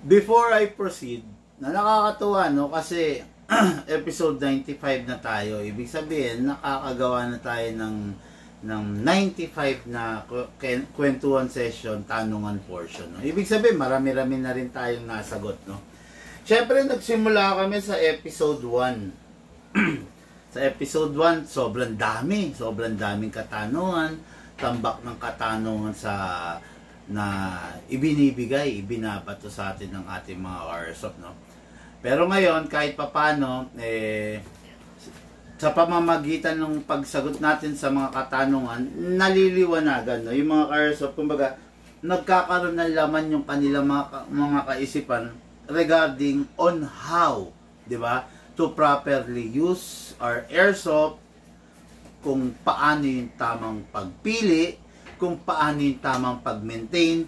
Before I proceed, na nakakatuwa, no? Kasi episode 95 na tayo. Ibig sabihin, nakakagawa na tayo ng 95 na kwentuhan session, tanungan portion. No? Ibig sabihin, marami-rami na rin tayong nasagot. No? Siyempre, nagsimula kami sa episode 1. Sa episode 1, sobrang daming katanungan, tambak ng katanungan na ibinabato sa atin ng ating mga Airsoft, no? Pero ngayon, kahit papano, sa pamamagitan ng pagsagot natin sa mga katanungan, naliliwanagan, no? Yung mga Airsoft, kumbaga, nagkakaroon ng laman yung kanilang mga kaisipan regarding on how, di ba, to properly use our Airsoft, kung paano yung tamang pagpili, kung paano yung tamang pag-maintain,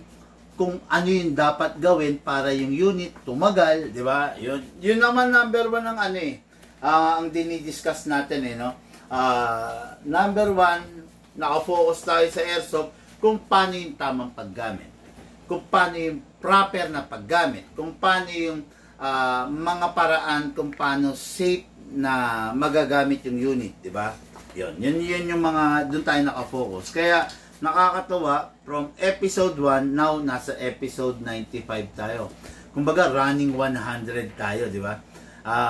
kung ano yung dapat gawin para yung unit tumagal, di ba? Yun naman number 1 ng ang dinidiscuss natin, no? Number 1, nakafocus tayo sa Airsoft kung paano yung tamang paggamit, kung paano yung proper na paggamit, kung paano yung mga paraan kung paano safe na magagamit yung unit, di ba? Yun yung mga doon tayo nakafocus. Kaya nakakatuwa, from episode 1, now nasa episode 95 tayo. Kumbaga, running 100 tayo, di ba?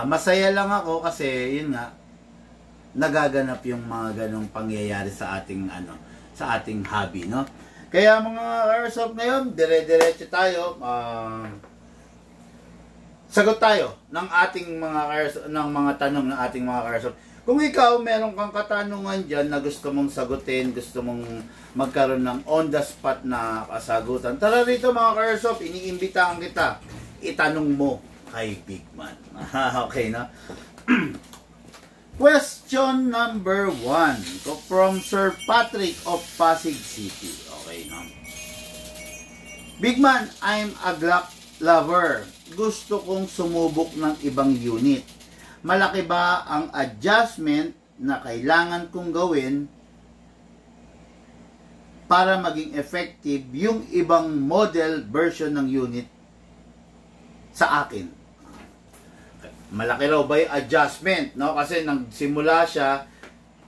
Masaya lang ako kasi, yun nga, nagaganap yung mga ganong pangyayari sa ating, sa ating hobby, no? Kaya mga Airsoft ngayon, dire-diretso tayo, sagot tayo ng ating mga Airsoft, ng mga tanong ng ating mga Airsoft. Kung ikaw, meron kang katanungan dyan na gusto mong sagutin, gusto mong magkaroon ng on-the-spot na kasagutan, tara rito mga Airsoft, iniimbitahan kita, itanong mo kay Bigman. Okay, na? Question number 1 from Sir Patrick of Pasig City. Okay, no? Bigman, I'm a Glock lover. Gusto kong sumubok ng ibang unit. Malaki ba ang adjustment na kailangan kong gawin para maging effective yung ibang model version ng unit sa akin? Malaki raw ba yung adjustment, no? Kasi nagsimula siya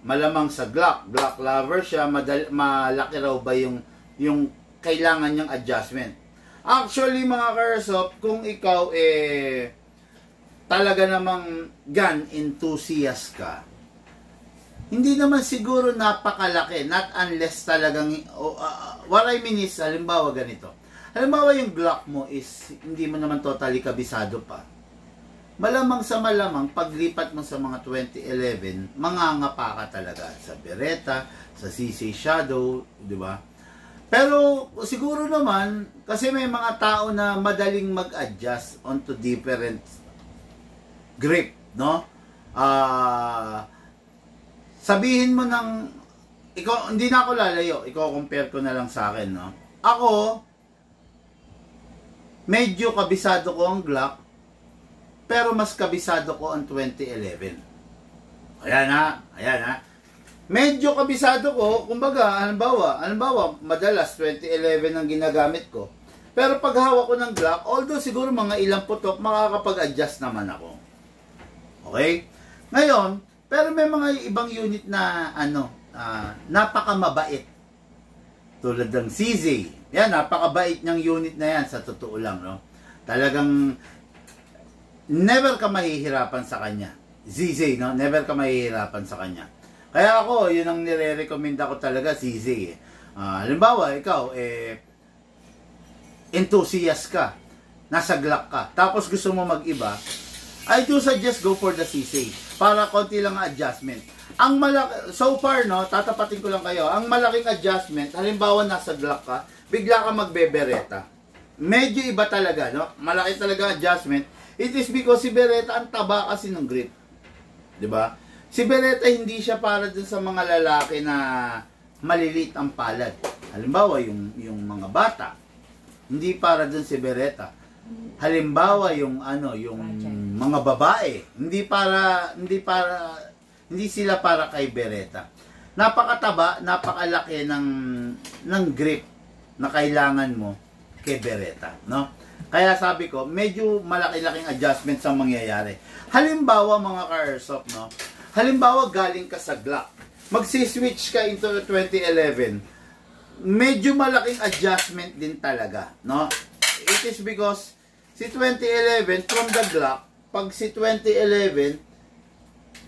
malamang sa Glock lover siya, malaki raw ba yung kailangan niyang adjustment. Actually mga Airsoft, kung ikaw talaga namang gun enthusiast ka, hindi naman siguro napakalaki, not unless talagang, what I mean is, halimbawa ganito, halimbawa yung Glock mo is, hindi mo naman totally kabisado pa, malamang sa malamang, paglipat mo sa mga 2011, mangangapa ka talaga sa Beretta, sa CC Shadow, di ba? Pero siguro naman, kasi may mga tao na madaling mag-adjust onto different grip, no? Sabihin mo ng, hindi na ako lalayo, compare ko na lang sa akin, no? Ako, medyo kabisado ko ang Glock, pero mas kabisado ko ang 2011. Ayan ha. Medyo kabisado ko, kumbaga, halimbawa, madalas 2011 ang ginagamit ko. Pero pag hawak ko ng Glock, although siguro mga ilang putok, makakapag-adjust naman ako. Okay? Ngayon, pero may mga ibang unit na napakamabait. Tulad ng CZ. Yan, napakabait ng unit na yan, sa totoo lang, no? Talagang never ka mahihirapan sa kanya. CZ, no? Never ka mahihirapan sa kanya. Kaya ako, yun ang nire-recommenda ko talaga, CZ. Halimbawa, ikaw, enthusiast ka, nasa Glock ka, tapos gusto mo mag-iba, I do suggest go for the CC para konti lang ang adjustment. Ang malaki, so far, no, tatapatin ko lang kayo, ang malaking adjustment, halimbawa nasa Glock ka, bigla ka magbe-Beretta. Medyo iba talaga, no? Malaki talaga adjustment. It is because si Beretta ang taba kasi ng grip. 'Di ba? Si Beretta hindi siya para dun sa mga lalaki na malilit ang palad. Halimbawa, yung mga bata, hindi para dun si Beretta. Halimbawa yung mga babae, hindi sila para kay Beretta. Napakataba, napakalaki ng grip na kailangan mo kay Beretta, no? Kaya sabi ko, medyo malaki-laking adjustments ang mangyayari. Halimbawa mga ka-airsoft, no? Halimbawa galing ka sa Glock. Magsi-switch ka into 2011. Medyo malaking adjustment din talaga, no? It is because si 2011 from the Glock, pag si 2011,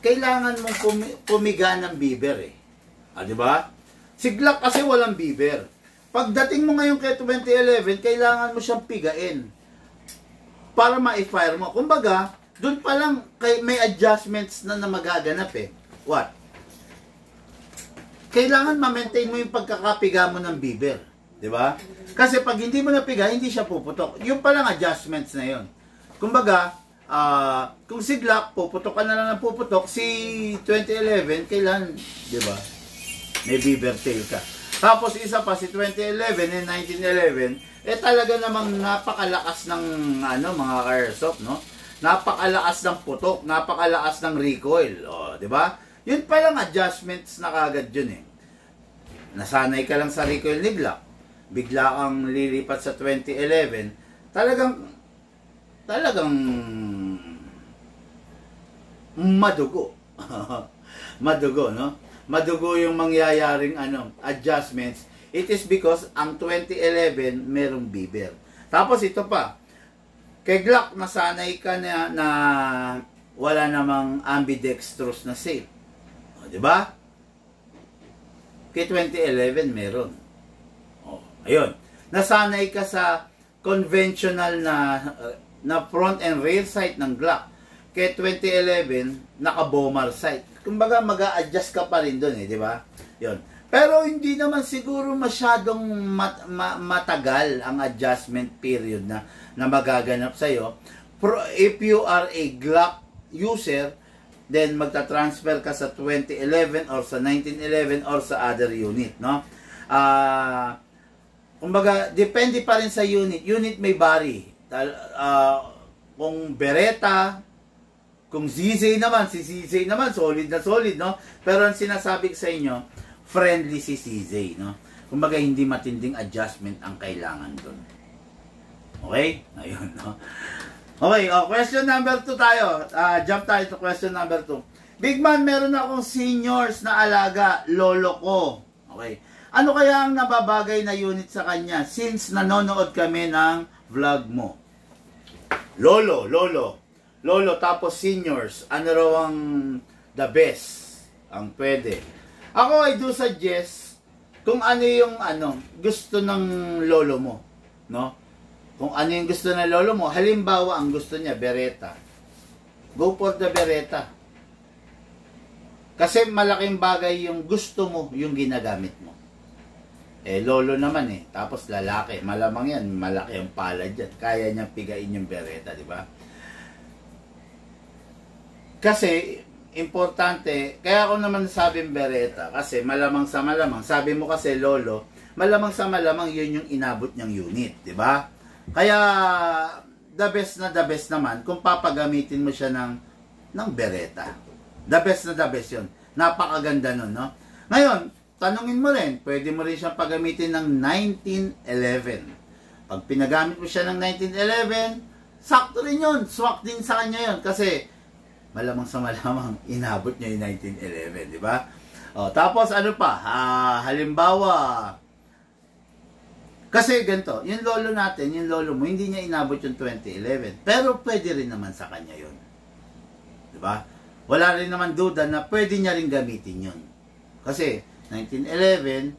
kailangan mong pumiga ng beaver eh. Ah, di ba? Si Glock kasi walang beaver. Pagdating mo ngayon kay 2011, kailangan mo siyang pigain para ma-fire mo. Kumbaga, doon pa lang may adjustments na magaganap eh. What? Kailangan ma-maintain mo yung pagkakapiga mo ng beaver. Di ba? Kasi pag hindi mo napiga, hindi siya puputok. Yung pa lang adjustments na yon. Kumbaga, kung si Glock, puputok ka na lang ng puputok, si 2011, kailangan, di ba? May beaver tail ka. Tapos isa pa si 2011 and 1911, talaga namang napakalakas ng mga airsoft, no? Napakalakas ng putok, napakalakas ng recoil, 'di ba? Yun pa lang adjustments na kagad yun eh. Nasanay ka lang sa recoil ni Glock. Bigla kang lilipat sa 2011, talagang madugo. Madugo, no? Madugo yung mangyayaring adjustments. It is because ang 2011 merong beaver. Tapos ito pa, kay Glock nasanay ka na wala namang ambidextrous na safe. O, di ba? Kay 2011 meron. O, ayun. Nasanay ka sa conventional na front and rear sight ng Glock. Kay 2011 naka-bomber sight. Kumbaga mag-a-adjust ka pa rin doon eh, di ba? 'Yon. Pero hindi naman siguro masyadong matagal ang adjustment period na magaganap sa iyo. If you are a Glock user, then magta-transfer ka sa 2011 or sa 1911 or sa other unit, no? Kumbaga depende pa rin sa unit. Unit may vary. Kung Beretta, kung ZZ naman, si ZZ naman, solid na solid, no? Pero ang sinasabi sa inyo, friendly si ZZ, no? Kumbaga, hindi matinding adjustment ang kailangan doon. Okay? Ayun, no? Okay, question number 2 tayo. Jump tayo to question number 2. Big man, meron akong seniors na alaga, lolo ko. Okay. Ano kaya ang nababagay na unit sa kanya since nanonood kami ng vlog mo? Lolo, tapos seniors, ano raw ang the best, ang pwede. Ako, I do suggest kung ano yung gusto ng lolo mo, no? Kung ano yung gusto ng lolo mo, halimbawa, ang gusto niya, Beretta. Go for the Beretta. Kasi malaking bagay yung gusto mo, yung ginagamit mo. Lolo naman tapos lalaki, malamang yan, malaki ang palad dyan. Kaya niyang pigain yung Beretta, di ba? Kasi, importante, kaya ako naman sabing Beretta, kasi malamang sa malamang, sabi mo kasi lolo, malamang sa malamang yun yung inabot niyang unit, di ba? Kaya, the best naman, kung papagamitin mo siya ng Beretta. The best yun. Napakaganda nun, no? Ngayon, tanungin mo rin, pwede mo rin siyang pagamitin ng 1911. Pag pinagamit mo siya ng 1911, sakto rin yun, swak din sa kanya yun, kasi, malamang sa malamang inabot niya yung 1911, di ba? Tapos ano pa? Halimbawa, kasi ganito, yung lolo natin, yung lolo mo, hindi niya inabot yung 2011. Pero pwede rin naman sa kanya yun. Di ba? Wala rin naman duda na pwede niya rin gamitin yun. Kasi 1911,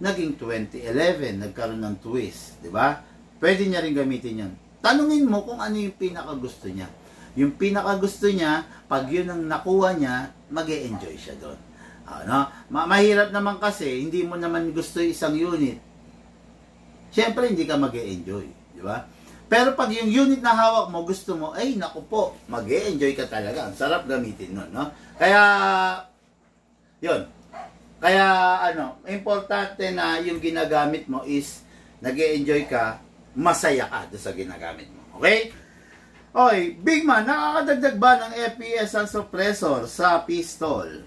naging 2011, nagkaroon ng twist. Di ba? Pwede niya rin gamitin yun. Tanungin mo kung ano yung pinakagusto niya. Yung pinakagusto niya, pag yun ang nakuha niya, mag-e-enjoy siya doon. Mahirap naman kasi, hindi mo naman gusto isang unit. Siyempre, hindi ka mag-e-enjoy. Di ba? Pero pag yung unit na hawak mo, gusto mo, ay, naku po, mag-e-enjoy ka talaga. Ang sarap gamitin nun, no? Kaya, yun. Kaya, importante na yung ginagamit mo is, nag-e-enjoy ka, masaya ka doon sa ginagamit mo. Okay? Okay, Big Man, nakakadagdag ba ng FPS ang suppressor sa pistol?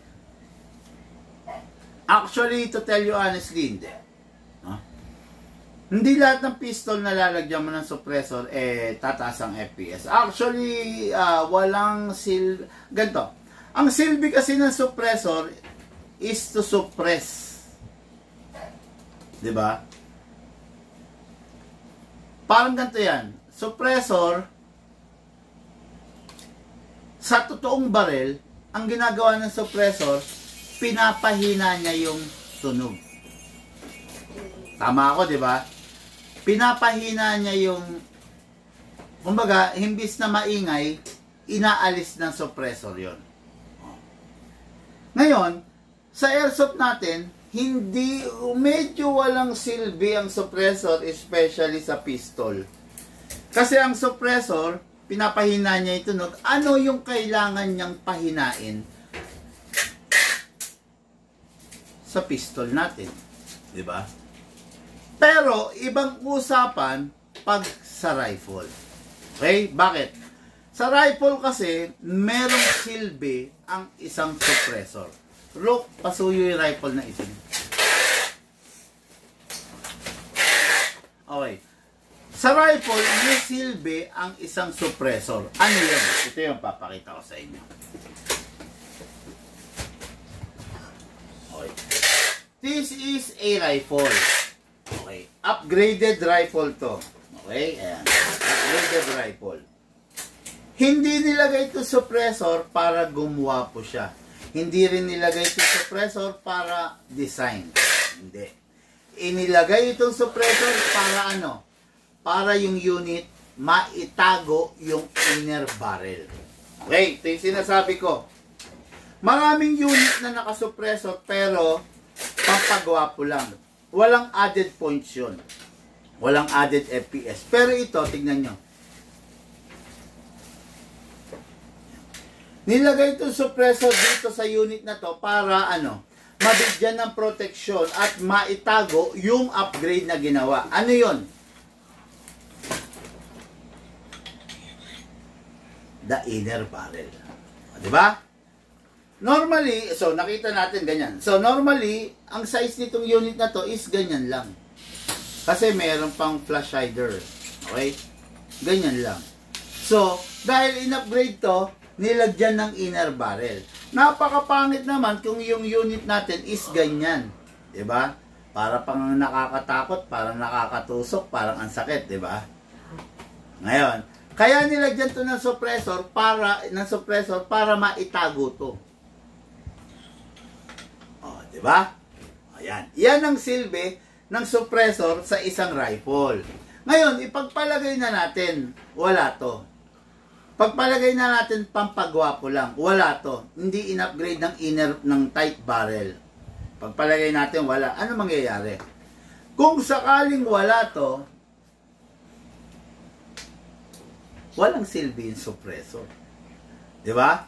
Actually, to tell you honestly, hindi. Hindi lahat ng pistol na lalagyan mo ng suppressor, tataas ang FPS. Actually, walang ganito. Ang silbi kasi ng suppressor is to suppress. Diba? Parang ganito yan. Suppressor, sa totoong barel, ang ginagawa ng suppressor, pinapahina niya yung tunog. Tama ako, di ba? Pinapahina niya yung, kumbaga, himbis na maingay, inaalis ng suppressor yon. Ngayon, sa airsoft natin, hindi, medyo walang silbi ang suppressor, especially sa pistol. Kasi ang suppressor, pinapahina niya yung tunog. Ano yung kailangan niyang pahinain sa pistol natin? Di ba? Pero, ibang usapan pag sa rifle. Okay? Bakit? Sa rifle kasi, merong silbi ang isang suppressor. Rook, pasuyo yung rifle na itim. Okay. Sa rifle, may silbi ang isang suppressor. Ano yun? Ito yung papakita ko sa inyo. Okay. This is a rifle. Okay. Upgraded rifle to. Okay. Ayan. Upgraded rifle. Hindi nilagay ito suppressor para gumawa po siya. Hindi rin nilagay ito suppressor para design. Hindi. Inilagay itong suppressor para ano? Para yung unit maitago yung inner barrel. Okay, ito yung sinasabi ko. Maraming unit na nakasuppressor pero pampagawa po lang. Walang added points yun. Walang added FPS. Pero ito, tignan nyo. Nilagay itong suppressor dito sa unit na to para ano, mabigyan ng proteksyon at maitago yung upgrade na ginawa. Ano yun? The inner barrel. Diba? Normally, so nakita natin ganyan. So normally, ang size nitong unit na to is ganyan lang. Kasi meron pang flash hider. Okay? Ganyan lang. So, dahil in-upgrade to, nilagyan ng inner barrel. Napakapangit naman kung yung unit natin is ganyan. Diba? Para pang nakakatakot, parang nakakatusok, parang ang sakit. Diba? Ngayon, kaya nilagyan to ng suppressor para maitago to. Oh, di ba? Ayan. Yan ang silbi ng suppressor sa isang rifle. Ngayon, ipagpalagay na natin, wala to. Pagpalagay na natin pampagwapo lang, wala to. Hindi in-upgrade ng inner ng tight barrel. Pagpalagay natin wala, ano mangyayari? Kung sakaling wala to, walang silbi yung suppressor. Di ba?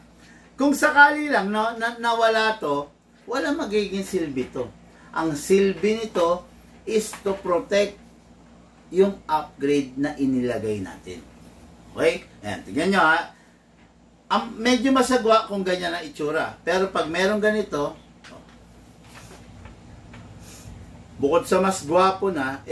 Kung sakali lang na wala to, walang magiging silbi to. Ang silbi nito is to protect yung upgrade na inilagay natin. Okay? Ayan, tignan nyo ha. Medyo masagwa kung ganyan ang itsura. Pero pag meron ganito, bukod sa mas gwapo na,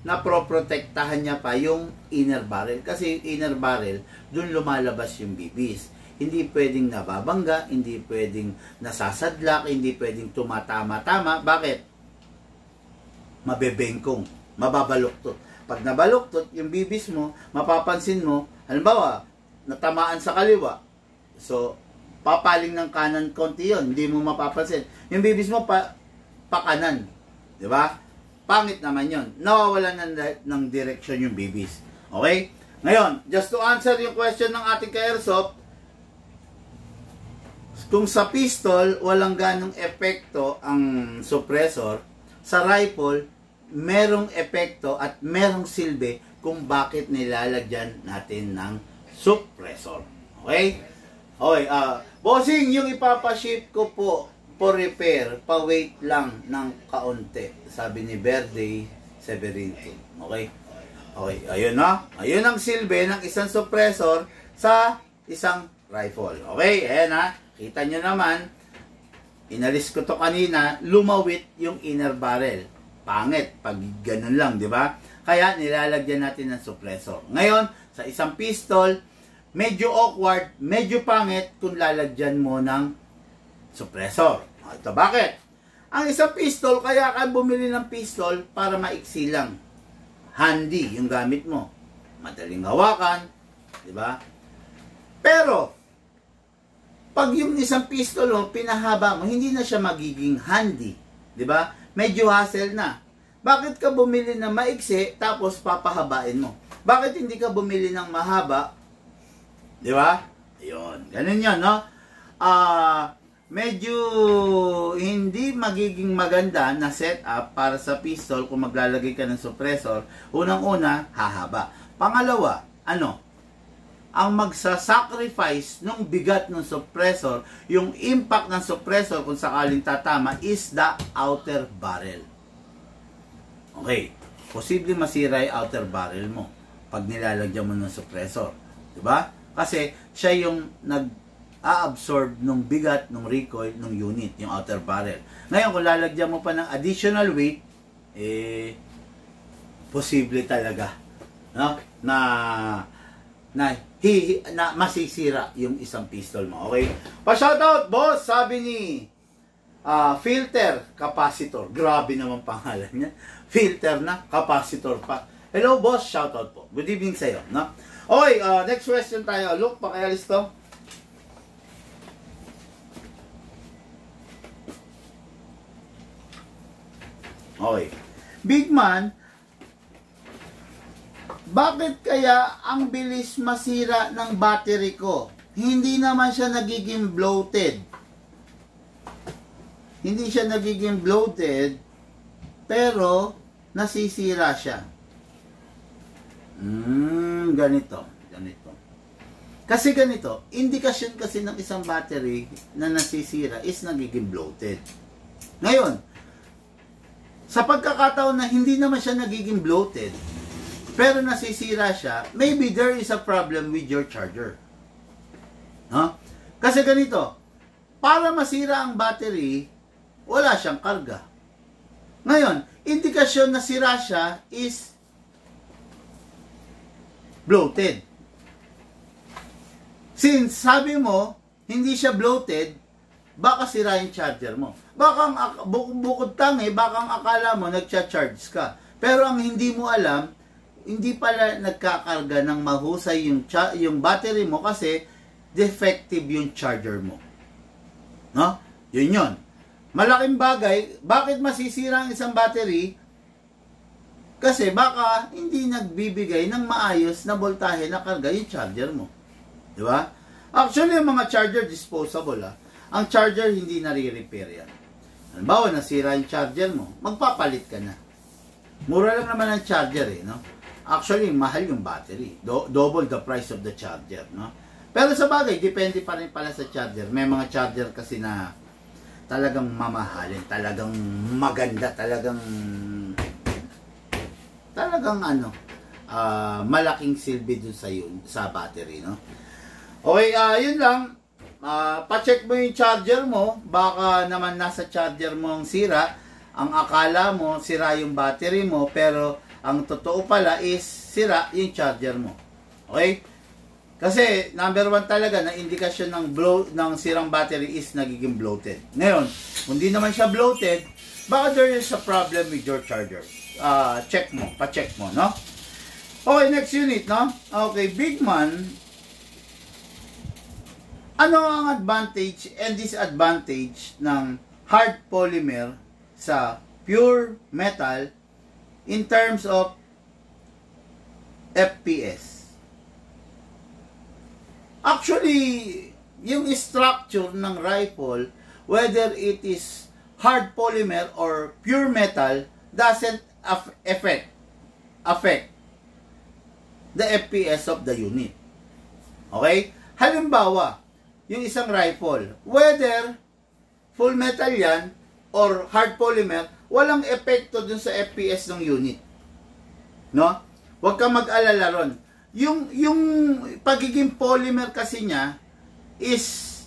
naproprotektahan niya pa yung inner barrel. Kasi yung inner barrel, dun lumalabas yung bibis. Hindi pwedeng nababangga, hindi pwedeng nasasadlak, hindi pwedeng tumatama-tama. Bakit? Mabebengkong, mababaluktot. Pag nabaluktot, yung bibis mo, mapapansin mo, halimbawa, natamaan sa kaliwa. So, papaling ng kanan konti yun, hindi mo mapapansin. Yung bibis mo pa kanan. Di ba? Pangit naman yun. Nawawalan ng direction yung bibis. Okay? Ngayon, just to answer yung question ng ating ka-airsoft, kung sa pistol, walang ganong epekto ang suppressor, sa rifle, merong epekto at merong silbi kung bakit nilalagyan natin ng suppressor. Okay? Okay, bossing, yung ipapaship ko po for repair, pa-wait lang ng kaunti, sabi ni Verde Severinto. Okay? Okay, ayun na. Ayun ang silbi ng isang suppressor sa isang rifle. Okay, ayan ha. Kita nyo naman, inalis ko to kanina, lumawit yung inner barrel. Pangit, pag ganun lang, di ba? Kaya nilalagyan natin ng suppressor. Ngayon, sa isang pistol, medyo awkward, medyo pangit kung lalagyan mo ng suppressor. Ito bakit? Ang isang pistol, kaya ka bumili ng pistol para maiksi lang. Handy yung gamit mo. Madaling hawakan, di ba? Pero, pag yung isang pistol mo, pinahaba mo, hindi na siya magiging handy. Di ba? Medyo hassle na. Bakit ka bumili ng maiksi, tapos papahabain mo? Bakit hindi ka bumili ng mahaba? Di ba? Ayun. Ganun yun, no? Medyo hindi magiging maganda na setup para sa pistol kung maglalagay ka ng suppressor. Unang-una, hahaba. Pangalawa, ang magsasacrifice ng bigat ng suppressor, yung impact ng suppressor kung sakaling tatama is the outer barrel. Okay, posible masira yung outer barrel mo pag nilalagyan mo ng suppressor. Diba? Kasi siya yung nag-a-absorb ng bigat ng recoil ng unit, yung outer barrel. Ngayon, kung lalagyan mo pa ng additional weight, posible talaga, no? na masisira yung isang pistol mo. Okay? Pa-shoutout, boss! Sabi ni filter capacitor. Grabe naman pangalan niya. Filter na, capacitor pa. Hello, boss. Shoutout po. Good evening sa'yo. No? Okay, next question tayo. Look, pakialis to. Okay. Big man, bakit kaya ang bilis masira ng battery ko? Hindi naman siya nagiging bloated. Hindi siya nagiging bloated, pero nasisira siya. Ganito. Kasi ganito, indikasyon kasi ng isang battery na nasisira is nagiging bloated. Ngayon, sa pagkakataon na hindi naman siya nagiging bloated, pero nasisira siya, maybe there is a problem with your charger. No? Kasi ganito, para masira ang battery, wala siyang karga. Ngayon, indikasyon na sira siya is bloated. Since sabi mo, hindi siya bloated, baka sira yung charger mo. Baka bukod tangi, baka ang akala mo nagcha-charge ka. Pero ang hindi mo alam, hindi pala nagkakarga ng mahusay yung battery mo kasi defective yung charger mo. No? Yun. Malaking bagay, bakit masisira ang isang battery? Kasi baka hindi nagbibigay ng maayos na voltahe na karga yung charger mo. Di ba? Actually, yung mga charger disposable. Ang charger hindi nare-repair yan. Halimbawa, nasira yung charger mo, magpapalit ka na. Mura lang naman ang charger no? Actually, mahal yung battery. Double the price of the charger, no? Pero sa bagay, depende pa rin pala sa charger. May mga charger kasi na talagang mamahalin, talagang maganda, talagang malaking silbi dun sa battery, no? Okay, yun lang. Pa-check mo yung charger mo, baka naman nasa charger mo ang sira. Ang akala mo, sira yung battery mo, pero ang totoo pala is sira yung charger mo. Okay? Kasi number 1 talaga na indikasyon ng sirang battery is nagiging bloated. Ngayon, kung di naman siya bloated, baka there is a problem with your charger. Check mo, pa-check mo, no? Okay, next unit, no? Okay, big man, ano ang advantage and disadvantage ng hard polymer sa pure metal in terms of FPS? Actually, yung structure ng rifle, whether it is hard polymer or pure metal, doesn't affect the FPS of the unit. Okay? Halimbawa, yung isang rifle, whether full metal yan or hard polymer, walang epekto dun sa FPS ng unit. No? Huwag kang mag-alala ron. Yung pagiging polymer kasi niya is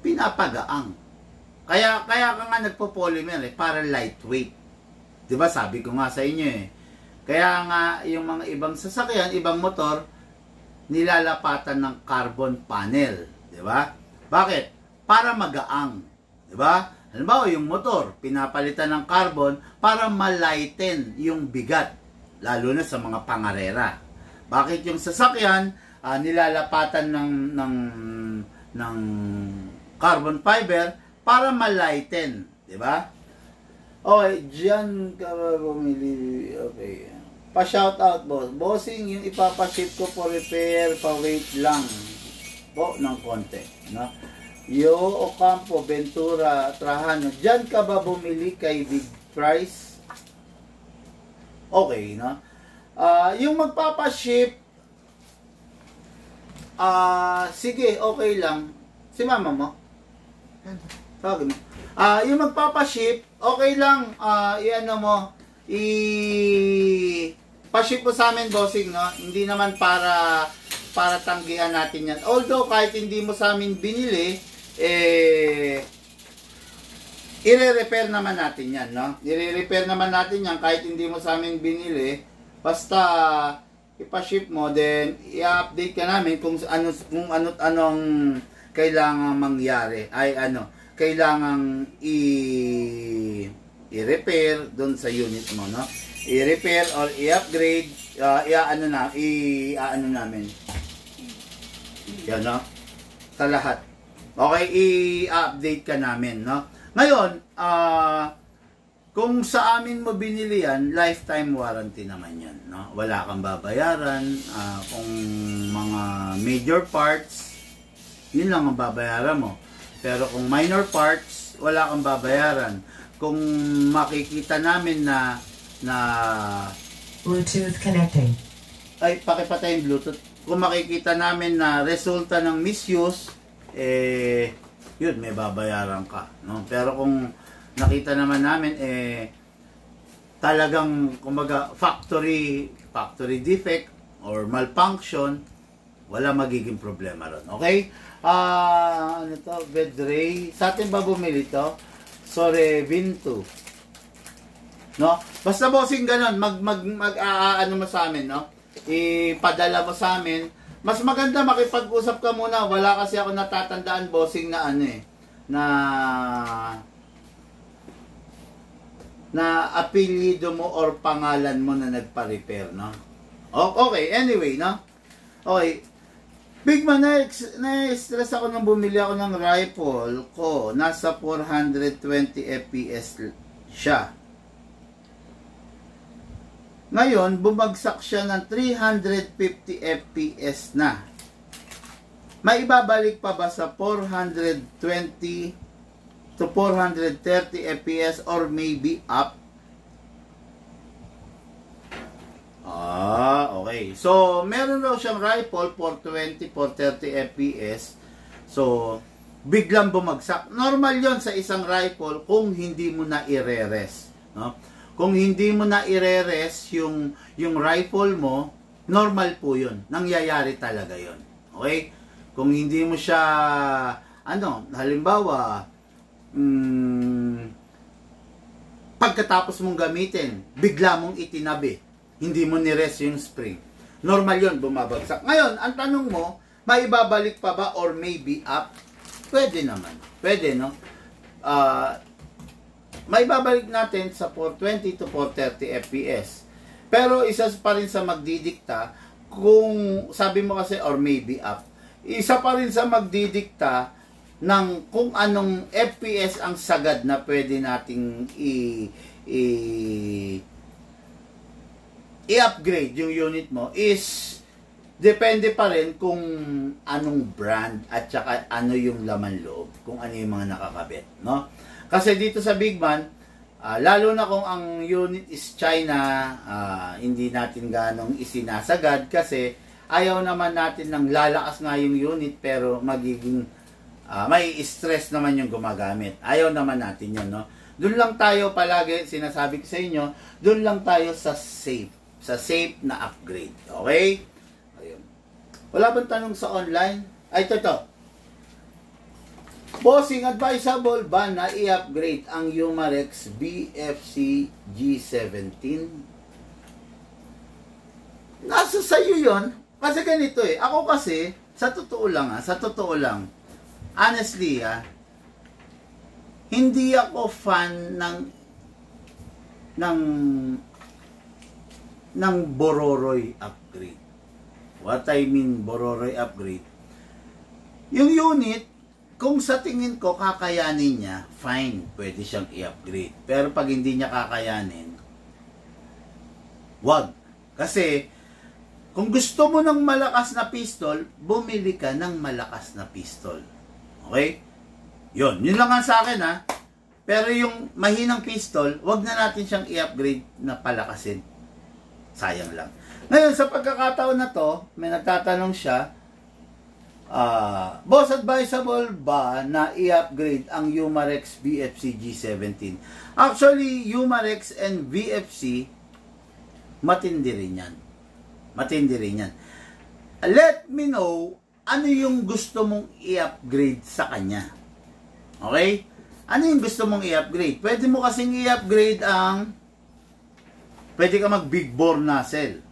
pinapagaang. Kaya ka nga nagpo-polymer para lightweight. 'Di ba? Sabi ko nga sa inyo Kaya nga yung mga ibang sasakyan, ibang motor nilalapatan ng carbon panel, 'di ba? Bakit? Para magaang, 'di ba? Halimbawa, yung motor pinapalitan ng carbon para malighten yung bigat, lalo na sa mga pangarera. Bakit yung sasakyan nilalapatan ng carbon fiber para malighten, 'di ba? Okay, diyan ka bumili. Okay. Pa-shout out, boss. Bossing, yung ipapa-ship ko for repair, pa-wait lang po ng konti, no? Yo Ocampo, Ventura, Trajano, diyan ka ba bumili kay Big Price? Okay, no? Yung magpapa-ship, sige, okay lang. Si mama mo? Tawagin mo. Yung magpapa-ship, okay lang. I-ano mo, pa-ship mo sa amin, bossing, no? Hindi naman para tanggihan natin yan. Although, kahit hindi mo sa amin binili, i-repair naman natin yan, no? I-repair naman natin yan kahit hindi mo sa amin binili. Basta, ipa-ship mo, then i-update ka namin kung anong kailangan mangyari. Kailangang i-repair doon sa unit mo, no? I-repair or i-upgrade, i-ano namin. Yan, no? Sa lahat. Okay, i-update ka namin, no? Ngayon, kung sa amin mo binili yan, lifetime warranty naman yan, no? Wala kang babayaran. Kung mga major parts, yun lang ang babayaran mo. Pero kung minor parts, wala kang babayaran. Kung makikita namin na Bluetooth connecting. Ay, pakipatay yung Bluetooth. Kung makikita namin na resulta ng misuse, yun, may babayaran ka, no? Pero kung nakita naman namin, talagang, kumbaga, factory defect or malfunction, wala magiging problema ron. Okay? Ano to? Bedray. Sa atin ba bumili to? Sorry, Vinto. No? Basta bossing ganun, ano mo sa amin, no? Ipadala mo sa amin. Mas maganda makipag-usap ka muna. Wala kasi ako natatandaan, bossing, na na apelyido mo or pangalan mo na nagpa-repair, no? Okay, anyway, no? Okay. Big man, na-stress ako nung bumili ako ng rifle ko. Nasa 420 FPS siya. Ngayon, bumagsak siya ng 350 FPS na. May ibabalik pa ba sa 420 to 430 FPS or maybe up? Okay. So, meron daw siyang rifle 420, 430 FPS. So, biglang bumagsak. Normal yon sa isang rifle kung hindi mo na i-re-res, no? Kung hindi mo na i-re-res yung rifle mo, normal po yun. Nangyayari talaga yon. Okay? Kung hindi mo siya, halimbawa, pagkatapos mong gamitin, bigla mong itinabi, hindi mo ni-res yung spring, normal yon, bumabagsak. Ngayon, ang tanong mo, may ibabalik pa ba or maybe up? Pwede naman. Pwede, no? May babalik natin sa 420 to 430 FPS. Pero isa pa rin sa magdidikta, kung sabi mo kasi or maybe up, isa pa rin sa magdidikta ng kung anong FPS ang sagad na pwede nating i-upgrade yung unit mo is depende pa rin kung anong brand at saka ano yung laman loob, kung ano yung mga nakakabit, no? Kasi dito sa Big Man, lalo na kung ang unit is China, hindi natin ganong isinasagad kasi ayaw naman natin ng lalakas nga yung unit pero magiging may stress naman yung gumagamit. Ayaw naman natin yun, no? Doon lang tayo palagi, sinasabi ko sa inyo, doon lang tayo sa safe. Sa safe na upgrade. Okay? Ayun. Wala bang tanong sa online? Ay, ito. Bossing, advisable ba na i-upgrade ang Umarex BFC G17? Nasa sa'yo yun. Kasi ganito eh. Ako kasi, sa totoo lang, honestly hindi ako fan ng Bororoy upgrade. What I mean Bororoy upgrade? Yung unit, kung sa tingin ko kakayanin niya, fine, pwede siyang i-upgrade. Pero pag hindi niya kakayanin, wag. Kasi, kung gusto mo ng malakas na pistol, bumili ka ng malakas na pistol. Okay? Yun lang nga sa akin Pero yung mahinang pistol, wag na natin siyang i-upgrade na palakasin. Sayang lang. Ngayon, sa pagkakataon na to, may nagtatanong siya, boss, advisable ba na i-upgrade ang Umarex BFC G17? Actually, Umarex and BFC, matindi rin yan. Let me know ano yung gusto mong i-upgrade sa kanya. Okay? Ano yung gusto mong i-upgrade? Pwede mo kasing i-upgrade pwede ka mag big bore nozzle.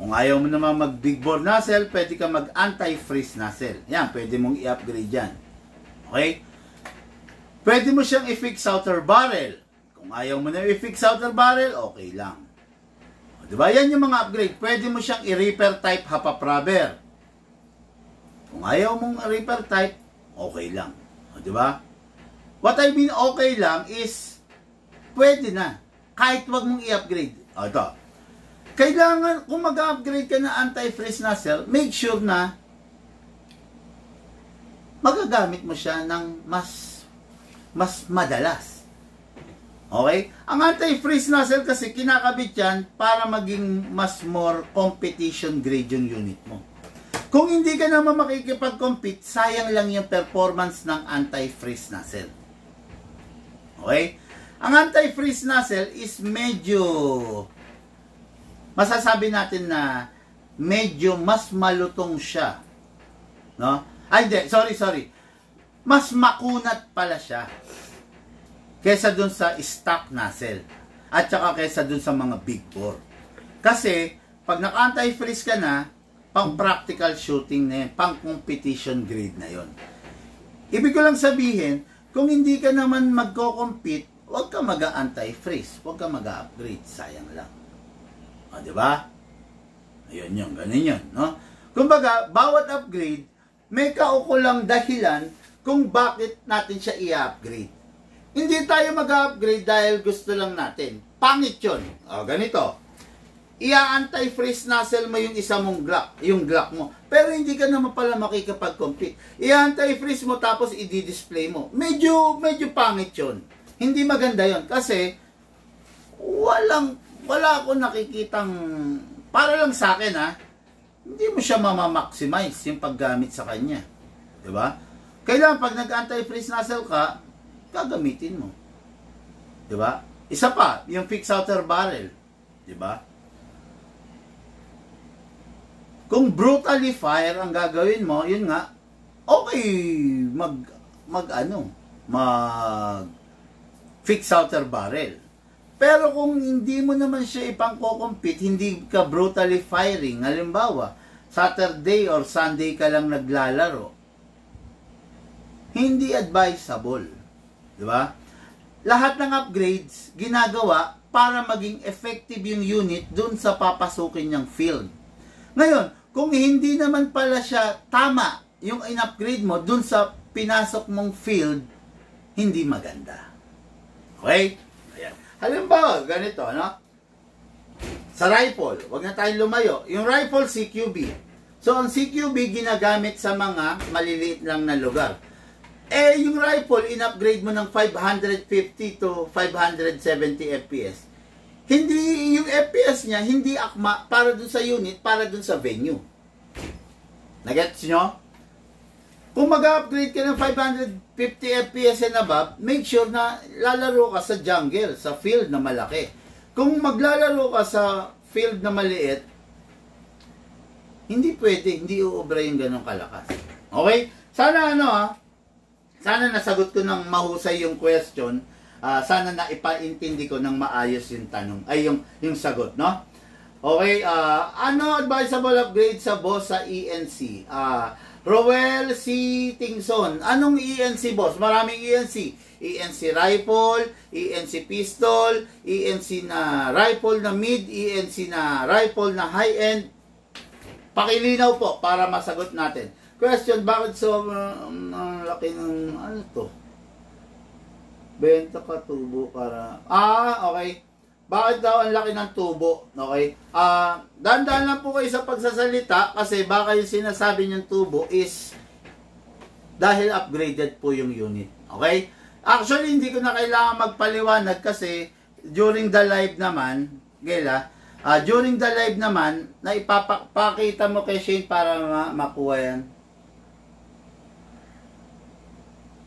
Kung ayaw mo naman mag big bore nozzle, pwede ka mag anti-freeze nozzle. Yan, pwede mong i-upgrade yan. Okay? Pwede mo siyang i-fix outer barrel. Kung ayaw mo na i-fix outer barrel, okay lang. O, diba? Yan yung mga upgrade. Pwede mo siyang i-repair type half rubber. Kung ayaw mong repair type, okay lang. O, diba? What I mean okay lang is, pwede na. Kahit wag mong i-upgrade. O, ito. Kailangan, kung mag-upgrade ka na anti-freeze nozzle, make sure na magagamit mo siya ng mas madalas. Okay? Ang anti-freeze nozzle kasi kinakabit yan para maging mas more competition grade yung unit mo. Kung hindi ka naman makikipag-compete, sayang lang yung performance ng anti-freeze nozzle. Okay? Ang anti-freeze nozzle is medyo, masasabi natin na medyo mas malutong siya. No? Ay, hindi. Sorry. Mas makunat pala siya kesa dun sa stock nozzle. At saka kesa dun sa mga big bore. Kasi, pag naka-anti-freeze ka na, pang practical shooting na yun, pang competition grade na yun. Ibig ko lang sabihin, kung hindi ka naman magko-compete, huwag ka mag-anti-freeze, huwag ka mag-upgrade, sayang lang. O, diba? Ayun yun, ganun yun, no? Kumbaga, bawat upgrade, may kaukulang dahilan kung bakit natin siya i-upgrade. Hindi tayo mag-upgrade dahil gusto lang natin. Pangit yun. O, ganito. I-anti-freeze nozzle mo yung isa mong Glock, yung Glock mo. Pero hindi ka naman pala makikipag-compete. I-anti-freeze mo tapos i-display mo. Medyo pangit yun. Hindi maganda yun. Kasi, wala akong nakikitang, para lang sa akin hindi mo siya mamamaximize yung paggamit sa kanya. Diba? Kailangan pag nag-anti-freeze nozzle ka, gagamitin mo. Diba? Isa pa, yung fix outer barrel. Diba? Kung brutally fire ang gagawin mo, yun nga, okay, mag fix outer barrel. Pero kung hindi mo naman siya ipang-compete, hindi ka brutally firing, halimbawa, Saturday or Sunday ka lang naglalaro, hindi advisable. Diba? Lahat ng upgrades, ginagawa para maging effective yung unit dun sa papasukin niyang field. Ngayon, kung hindi naman pala siya tama yung in-upgrade mo dun sa pinasok mong field, hindi maganda. Okay? Ayan. Halimbawa, ganito, sa rifle, wag na tayong lumayo. Yung rifle, CQB. So, ang CQB ginagamit sa mga maliliit lang na lugar. Yung rifle, in-upgrade mo ng 550 to 570 FPS. Hindi, yung FPS niya, hindi akma para dun sa unit, para dun sa venue. Nagets nyo? Kung mag-upgrade ka ng 550 FPS and above, make sure na lalaro ka sa jungle, sa field na malaki. Kung maglalaro ka sa field na maliit, hindi pwede, hindi uubra yung ganong kalakas. Okay? Sana sana nasagot ko ng mahusay yung question. Sana na ipaintindi ko ng maayos yung tanong, ay yung sagot, no? Okay, ano advisable upgrade sa boss sa ENC? Roel C. Tingson, anong ENC boss? Maraming ENC. ENC rifle, ENC pistol, ENC na rifle na mid, ENC na rifle na high-end. Pakilinaw po para masagot natin. Question, bakit ang laki ng ano to? Benta ka tubo para... okay. Bakit daw ang laki ng tubo? Okay. Dahan-dahan lang po kayo sa pagsasalita kasi baka yung sinasabi niyang tubo is dahil upgraded po yung unit. Okay? Actually, hindi ko na kailangan magpaliwanag kasi during the live naman, during the live naman, na ipapakita mo kay Shane para makuha yan.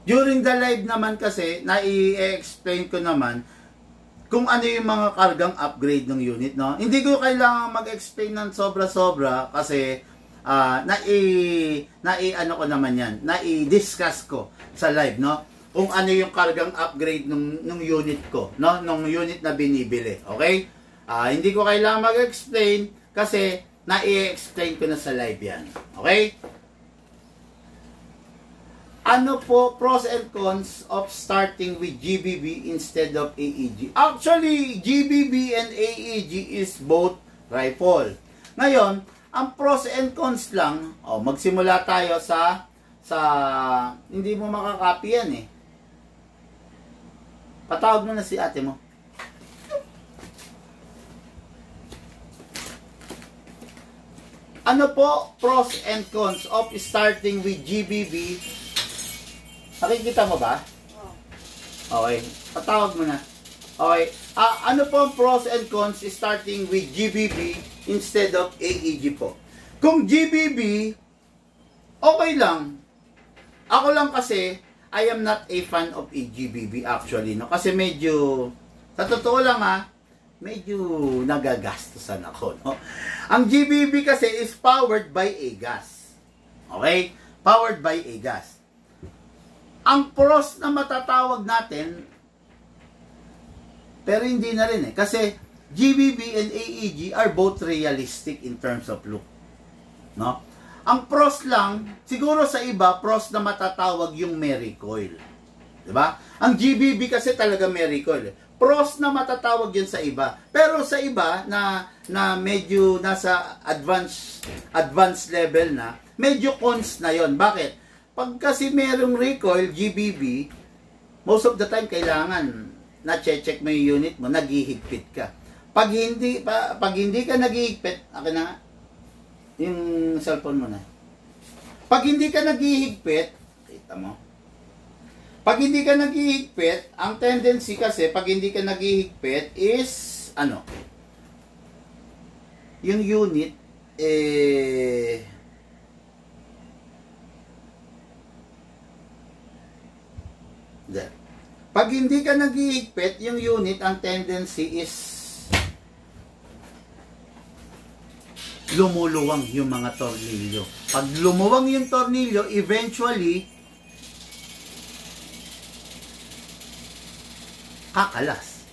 During the live naman kasi, na-i-explain ko naman kung ano yung mga kargang upgrade ng unit, no? Hindi ko kailangan mag-explain ng sobra-sobra kasi ano ko naman yan, na-i-discuss ko sa live, no? Kung ano yung kargang upgrade ng unit ko, no? Nung unit na binibili, okay? Hindi ko kailangan mag-explain kasi na-i-explain ko na sa live yan, okay? Ano po pros and cons of starting with GBB instead of AEG? Actually, GBB and AEG is both rifle. Ngayon, ang pros and cons lang, magsimula tayo sa hindi mo makakopy yan eh. Patawag mo na si ate mo. Ano po pros and cons of starting with GBB? Nakikita mo ba? Okay. Patawag mo na. Okay. Ano po ang pros and cons starting with GBB instead of AEG po? Kung GBB, okay lang. Ako lang kasi, I am not a fan of GBB actually, no? Kasi medyo, sa totoo lang medyo nagagastusan ako, no? Ang GBB kasi is powered by a gas. Okay? Powered by a gas. Ang pros na matatawag natin, pero hindi na rin eh. Kasi GBB and AEG are both realistic in terms of look. No? Ang pros lang, siguro sa iba, pros na matatawag yung may recoil. Diba? Ang GBB kasi talaga may recoil. Pros na matatawag yun sa iba. Pero sa iba na medyo nasa advanced level na, medyo cons na yon. Bakit? Pag kasi merong recoil, GBB, most of the time kailangan na-check mo yung unit mo, naghihigpit ka. Pag hindi ka naghihigpit, akin na nga, yung cellphone mo na. Pag hindi ka naghihigpit, kita mo. Pag hindi ka naghihigpit, ang tendency kasi, pag hindi ka naghihigpit is, yung unit, pag hindi ka naghihigpit, yung unit, ang tendency is lumuluwang yung mga tornilyo. Pag lumuwang yung tornilyo, eventually, kakalas.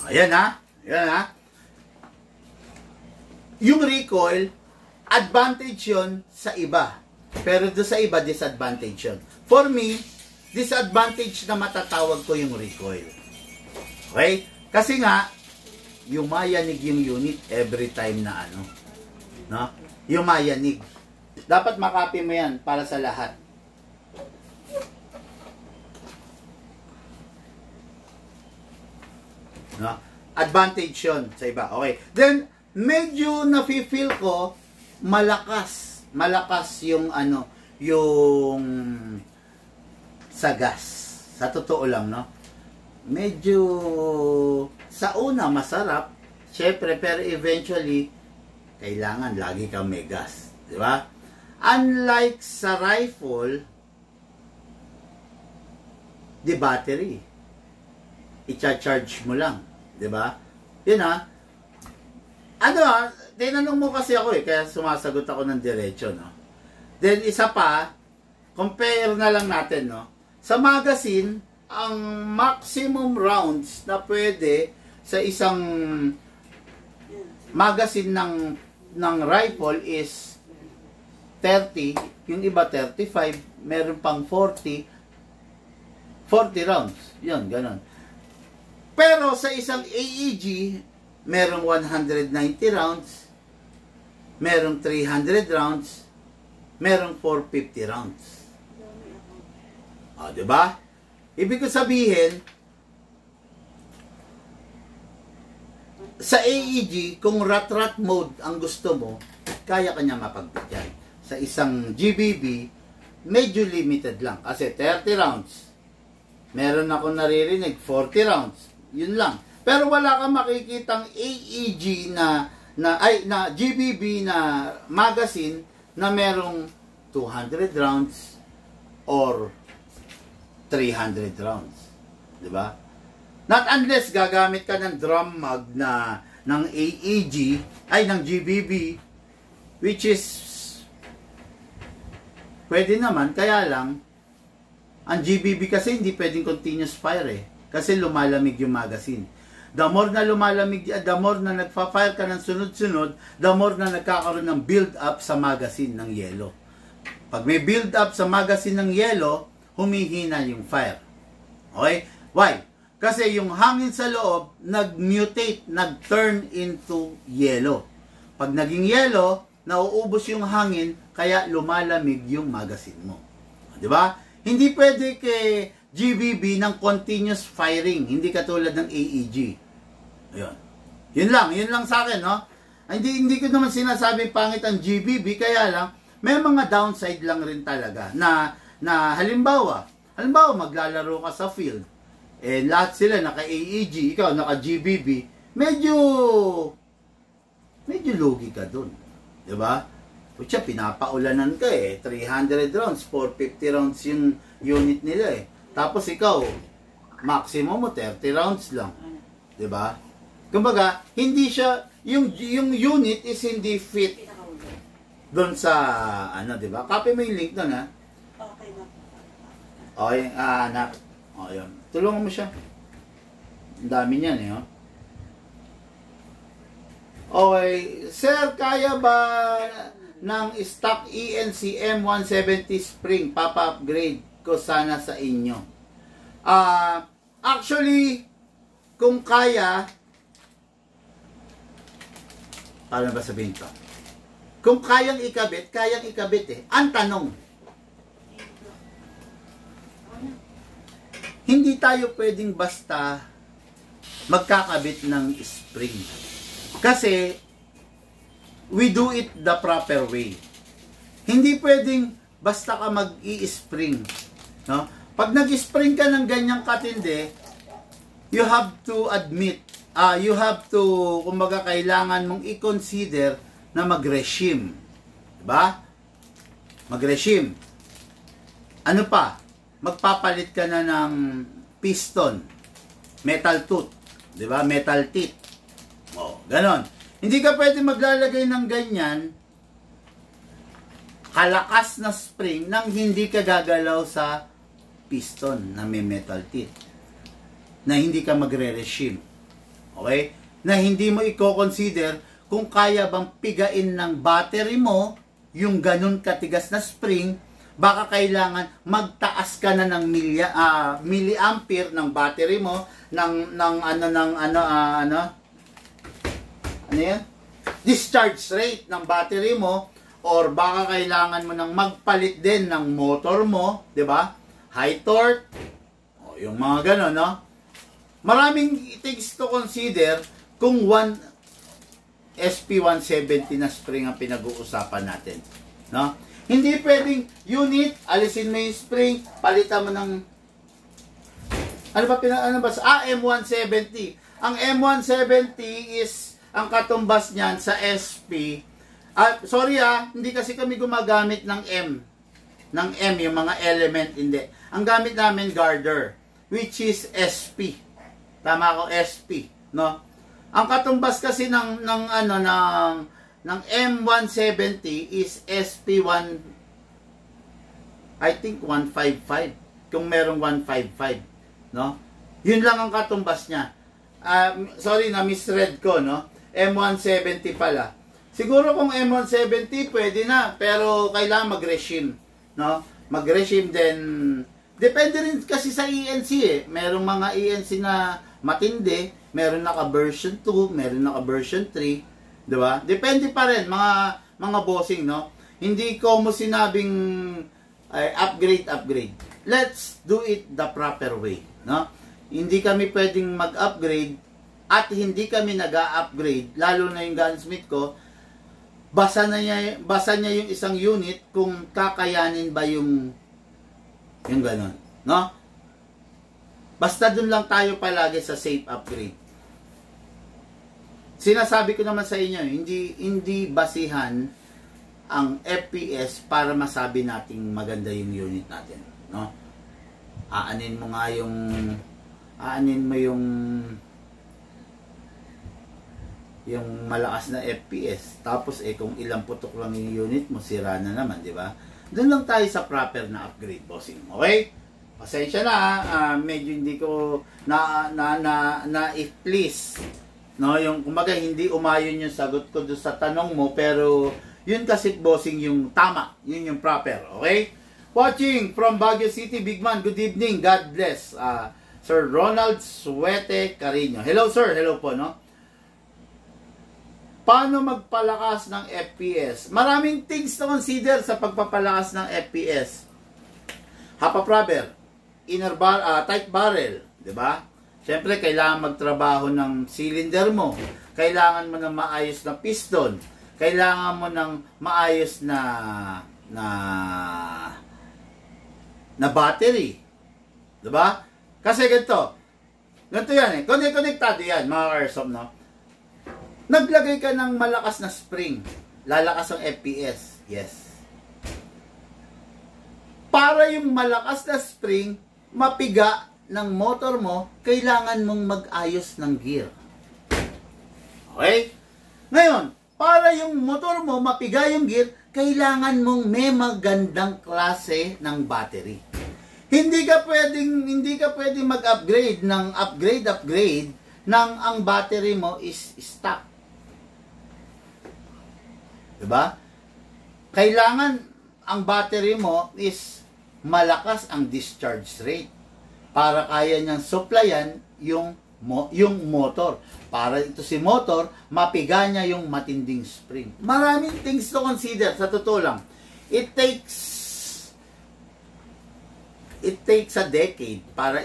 Ayan ha. Yung recoil, advantage yun sa iba. Pero doon sa iba, disadvantage yun. For me, disadvantage na matatawag ko yung recoil. Okay? Kasi nga, yumayanig yung unit every time na no? Yumayanig. Dapat makopy mo yan para sa lahat. No? Advantage yun sa iba. Okay. Then, medyo nafe-feel ko malakas yung yung sa gas. Sa totoo lang, no? Medyo sa una masarap, syempre, pero eventually kailangan lagi kang may gas, di ba? Unlike sa rifle, the battery, i-charge mo lang, di ba? Yun tinanong mo kasi ako kaya sumasagot ako ng diretso, no? Then isa pa, compare na lang natin, no? Sa magazine, ang maximum rounds na pwede sa isang magazine ng rifle is 30, yung iba 35, meron pang 40 rounds. Yun, ganun. Pero sa isang AEG, merong 190 rounds, merong 300 rounds, merong 450 rounds. O, diba? Ibig ko sabihin, sa AEG, kung rat-rat mode ang gusto mo, kaya kanya mapagbigyan. Sa isang GBB, medyo limited lang. Kasi 30 rounds. Meron ako naririnig, 40 rounds. Yun lang. Pero wala kang makikitang AEG na GBB na magazine na merong 200 rounds or 300 rounds. Diba? Not unless gagamit ka ng drum mag ng AEG, ng GBB, which is pwede naman, kaya lang, ang GBB kasi hindi pwedeng continuous fire kasi lumalamig yung magazine. The more na lumalamig, the more na nagpa-fire ka ng sunod-sunod, the more na nagkakaroon ng build-up sa magazine ng yelo. Pag may build-up sa magazine ng yelo, humihina yung fire. Okay? Why? Kasi yung hangin sa loob, nag-mutate, nag-turn into yelo. Pag naging yelo, nauubos yung hangin, kaya lumalamig yung magazine mo. Di ba? Hindi pwede kay GBB ng continuous firing, hindi katulad ng AEG. Ayun. Yun lang sa akin, no? Hindi ko naman sinasabing pangit ang GBB, kaya lang, may mga downside lang rin talaga na halimbawa maglalaro ka sa field, lahat sila naka-AEG, ikaw naka-GBB, medyo lugi ka dun. Diba? Kutya, pinapaulanan ka 300 rounds, 450 rounds yung unit nila Tapos ikaw, maximum mo 30 rounds lang. Diba? Kumbaga, hindi siya, yung unit is hindi fit doon sa, diba? Copy mo yung link doon, ha? Okay na. Okay, anak. O, yun. Tulungan mo siya. Ang dami niyan, Okay. Sir, kaya ba ng stock ENC M170 spring papa-upgrade ko sana sa inyo? Actually, kung kaya, paano ba sabihin to? Kung kayang ikabit Ang tanong, hindi tayo pwedeng basta magkakabit ng spring. Kasi, we do it the proper way. Hindi pwedeng basta ka mag-i-spring. No? Pag nag-spring ka ng ganyang katindi, you have to admit, you have to, kumbaga, kailangan mong i-consider na mag-regime. Diba? Mag-regime. Ano pa? Magpapalit ka na ng piston, metal tooth, di ba? Metal teeth. Ganon. Hindi ka pwede maglalagay ng ganyan kalakas na spring nang hindi ka gagalaw sa piston na may metal teeth. Na hindi ka magre-regime. Okay? Na hindi mo i-consider kung kaya bang pigain ng battery mo yung ganon katigas na spring. Baka kailangan magtaas ka na ng milliampere ng battery mo discharge rate ng battery mo, or baka kailangan mo nang magpalit din ng motor mo, 'di ba? High torque. Yung mga ganon, no? Maraming things to consider kung SP170 na spring ang pinag-uusapan natin, no? Hindi pwedeng unit, alisin mo yung spring, palitan mo ng M170. Ang M170 is ang katumbas niyan sa SP. Hindi kasi kami gumagamit ng M. Yung mga element, hindi. Ang gamit namin garter, which is SP. Tama ako, SP, no? Ang katumbas kasi ng M170 is SP1 I think 155. Kung merong 155, no? Yun lang ang katumbas niya. Sorry na misread ko, no? M170 pala. Siguro kung M170 pwede na, pero kailangan mag-regime, no? Mag-regime then depende rin kasi sa ENC eh. Merong mga ENC na matindi, meron naka-version 2, meron naka-version 3, 'di ba? Depende pa rin mga bossing, no? Hindi ko mo sinabing upgrade. Let's do it the proper way, no? Hindi kami pwedeng mag-upgrade at hindi kami nag-upgrade, lalo na yung gunsmith ko, basa niya yung isang unit kung kakayanin ba yung ganun, no? Basta dun lang tayo palagi sa safe upgrade. Sinasabi ko naman sa inyo, hindi basihan ang FPS para masabi nating maganda yung unit natin, no? Aanin mo yung malakas na FPS, tapos kung ilang putok lang yung unit mo, sira na naman, di ba? Doon lang tayo sa proper na upgrade, bossing. Okay? Pasensya na, medyo hindi ko if please, no, yung kumbaga hindi umayon yung sagot ko doon sa tanong mo, pero yun kasi, bossing, yung tama, yun yung proper. Okay? Watching from Baguio City, Big Man, good evening, God bless. Sir Ronald Suete Carino. Hello sir, hello po, no? Paano magpalakas ng FPS? Maraming things to consider sa pagpapalakas ng FPS. Half rubber, tight barrel, 'di ba? Siyempre kailangan magtrabaho ng cylinder mo. Kailangan mo ng maayos na piston. Kailangan mo ng maayos na battery. 'Di ba? Kasi ganito yan eh. Konektado yan, mga airsoft, no? Naglagay ka ng malakas na spring, lalakas ang FPS. Yes. Para yung malakas na spring mapiga ng motor mo, kailangan mong mag-ayos ng gear. Okay? Ngayon, para yung motor mo mapiga yung gear, kailangan mong may magandang klase ng battery. Hindi ka pwedeng mag-upgrade ng upgrade nang ang battery mo is stock. 'Di ba? Kailangan ang battery mo is malakas ang discharge rate para kaya niyang supplyan yung motor. Para ito si motor, mapiga niya yung matinding spring. Maraming things to consider, sa totoo lang. It takes a decade para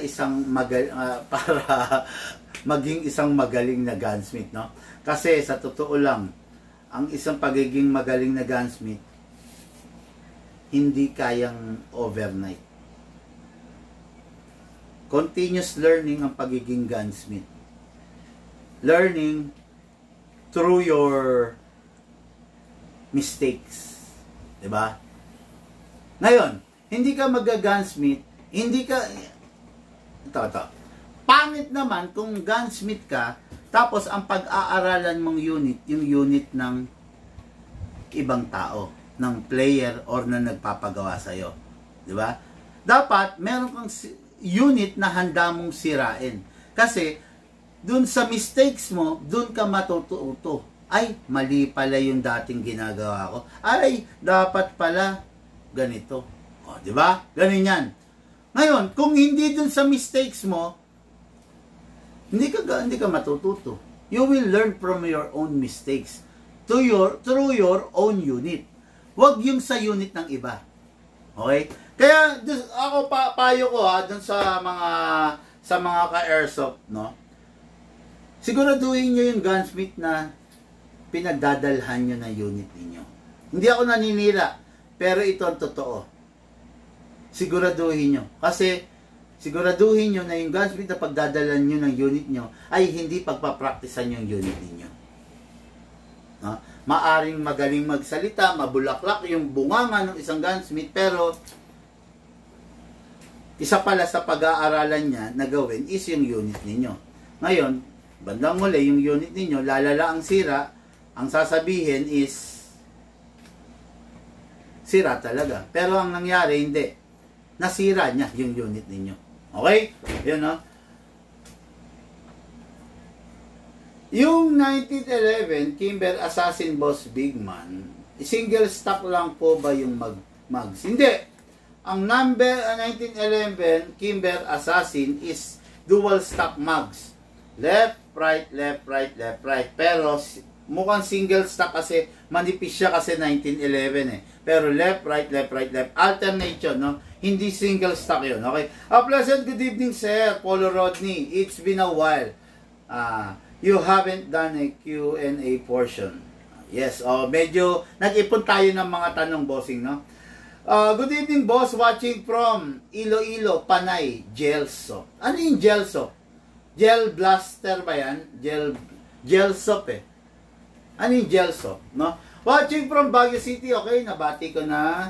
maging isang magaling na gunsmith, no? Kasi sa totoo lang, ang isang pagiging magaling na gunsmith hindi kayang overnight. Continuous learning ang pagiging gunsmith. Learning through your mistakes. 'Di ba? Ngayon, hindi ka mag-gunsmith, pangit naman kung gunsmith ka, tapos ang pag-aaralan mong unit, yung unit ng ibang tao, ng player or na nagpapagawa sa'yo. Di ba? Dapat, meron kang unit na handa mong sirain. Kasi, dun sa mistakes mo, dun ka matututo. Ay, mali pala yung dating ginagawa ko. Ay, dapat pala ganito. O, di ba? Ganun yan. Ngayon, kung hindi dun sa mistakes mo, hindi ka matututo. You will learn from your own mistakes through your own unit. Huwag yung sa unit ng iba. Okay? Kaya ako payo ko dun sa mga ka-airsoft, no? Siguraduhin niyo yung gunsmith na pinagdadalhan niyo na unit niyo. Hindi ako naninira, pero ito ang totoo. Siguraduhin nyo. Kasi, siguraduhin nyo na yung gunsmith na pagdadalan nyo ng unit nyo ay hindi pagpapraktisan yung unit ninyo. No? Maaring magaling magsalita, mabulaklak yung bunganga ng isang gunsmith, pero isa pala sa pag-aaralan niya na gawin is yung unit ninyo. Ngayon, bandang muli, yung unit ninyo, lalala ang sira, ang sasabihin is sira talaga. Pero ang nangyari, hindi. nasira niya yung unit ninyo. Okay? Yun, no? Yung 1911 Kimber Assassin Boss Bigman, single stock lang po ba yung mags? Hindi. Ang number 1911 Kimber Assassin is dual stock mags. Left, right, left, right, left, right. Pero mukhang single stock kasi manipis siya kasi 1911 eh. Pero left, right, left, right, left. Alternate, no? Hindi single stock yun. Okay? A pleasant good evening, sir. Polo Rodney. It's been a while. You haven't done a Q&A portion. Yes, medyo nag-ipon tayo ng mga tanong, bossing, no? Good evening, boss. Watching from Iloilo, Panay, gel soap. Ano yung gel soap? Gel blaster ba yan? Gel soap eh. Ano yung gel soap, no? Watching from Baguio City, okay? Nabati ko na.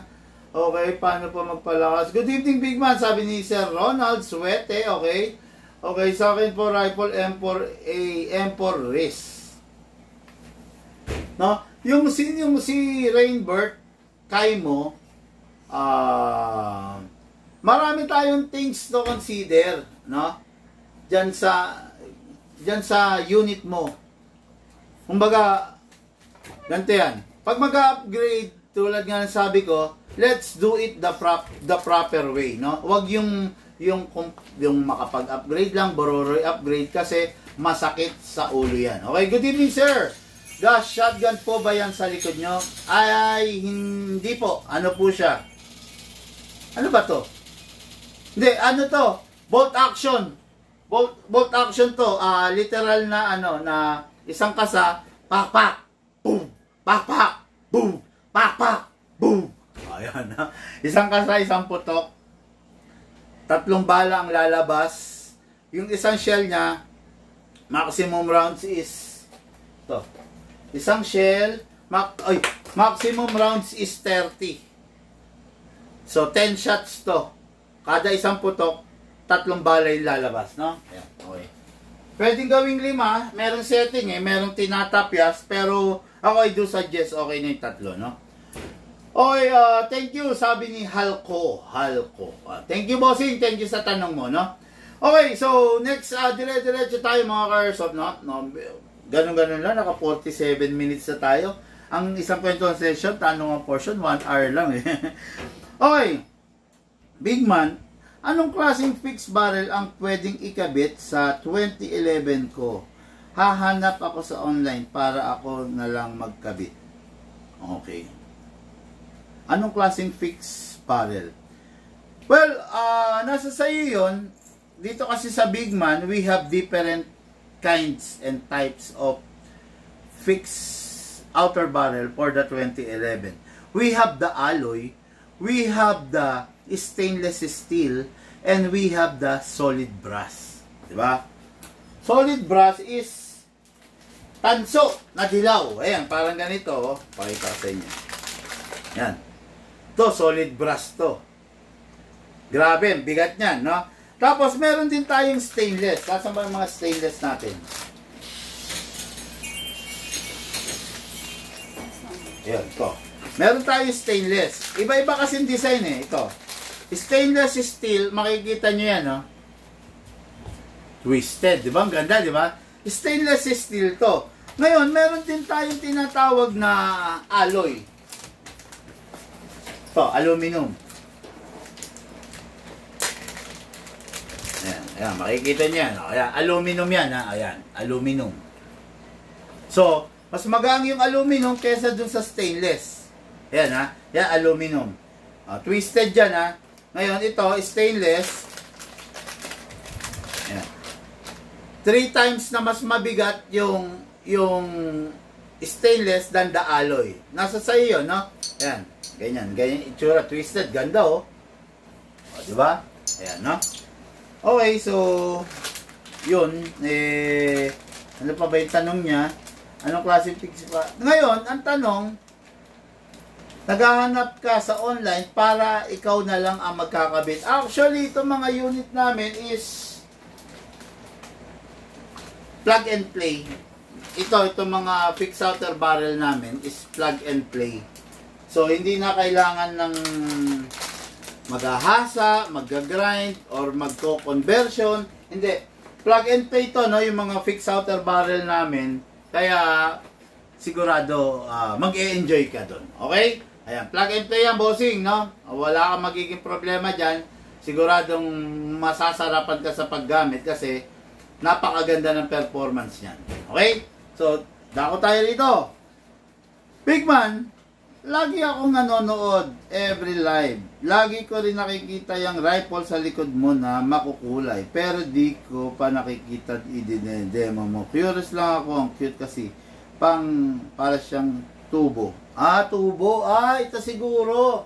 Okay, paano po magpalakas? Good evening, big man. Sabi ni Sir Ronald Suete, okay? Okay, sa akin po, rifle M4 Riz. No? Yung si Rainbird, Kaimo, marami tayong things to consider, no? Diyan sa unit mo. Kumbaga, ganito yan. Pag mag-upgrade, tulad nga ng sabi ko, let's do it the proper way, no? Huwag yung makapag-upgrade lang, bororoy upgrade kasi masakit sa ulo yan. Okay, good evening, sir. Gas shotgun po ba yan sa likod nyo? Ay, hindi po. Ano po siya? Ano ba to? Hindi, ano to? Bolt action. Bolt action to. Literal na na isang kasa, pak, boom, pak, boom, pak, boom. Ayan, ha? Isang kasa, isang putok. 3 bala ang lalabas. Yung isang shell niya, maximum rounds is to. Isang shell, maximum rounds is 30. So 10 shots to. Kada isang putok, 3 bala yung lalabas, no? Ayan, okay. Pwedeng gawing 5, merong setting merong tinatapyas, pero ako I do suggest okay na yung 3, no? Okay, thank you, sabi ni Halco. Thank you, bossing. Thank you sa tanong mo, no? Okay, so next, dire-diretso tayo mga cars of no? Ganun-ganun lang, naka 47 minutes na tayo. Ang isang kwentuhan session, tanong ang portion, 1 hour lang eh. Okay, Big Man, anong klaseng fixed barrel ang pwedeng ikabit sa 2011 ko? Hahanap ako sa online para ako na lang magkabit. Okay. Anong klaseng fixed barrel? Well, nasa sa'yo yun. Dito kasi sa Big Man, we have different kinds and types of fixed outer barrel for the 2011. We have the alloy, we have the stainless steel, and we have the solid brass. Diba? Solid brass is tanso na dilaw. Ayan, parang ganito. Oh. Pakita sa inyo. Yan. To solid brass to. Grabe, bigat niyan, no? Tapos meron din tayong stainless. Saan ba yung mga stainless natin? Ayan, to. Meron tayong stainless. Iba-iba kasing design eh. Ito. Stainless steel, makikita nyo yan, no? Twisted, di ba? Ang ganda, di ba? Stainless steel to. Ngayon, meron din tayong tinatawag na alloy. To, aluminum. Ayan, ayan, makikita nyo yan. Ayan, aluminum yan, ha? Ayan, aluminum. So, mas magang yung aluminum kesa dun sa stainless. Ayan, ha? Ayan, aluminum. Twisted dyan, ha? Ngayon, ito, stainless. Ayan. 3 times na mas mabigat yung stainless than the alloy. Nasa sa'yo yun, no? Ayan. Ganyan itsura, twisted, ganda oh. O, diba? Ayan, no? Okay, so yun, ano pa ba yung tanong niya? Anong klase fix pa? Ngayon, ang tanong, naghahanap ka sa online para ikaw na lang ang magkakabit. Actually, itong mga unit namin is plug and play. Itong mga fixed outer barrel namin is plug and play. So, hindi na kailangan ng maghahasa, mag-grind, or magko-conversion. Hindi. Plug and play to, no? Yung mga fixed outer barrel namin. Kaya, sigurado, mag-e-enjoy ka doon. Okay? Ayan, plug and play yan, bossing, no? Wala kang magiging problema dyan. Siguradong masasarapan ka sa paggamit kasi napakaganda ng performance niyan. Okay? So, dako tayo rito. Bigman, lagi akong nanonood every live. Lagi ko rin nakikita yung rifle sa likod mo na makukulay. Pero di ko pa nakikita i-demo mo. Curious lang ako, ang cute kasi. Para siyang tubo. Tubo. Ito siguro.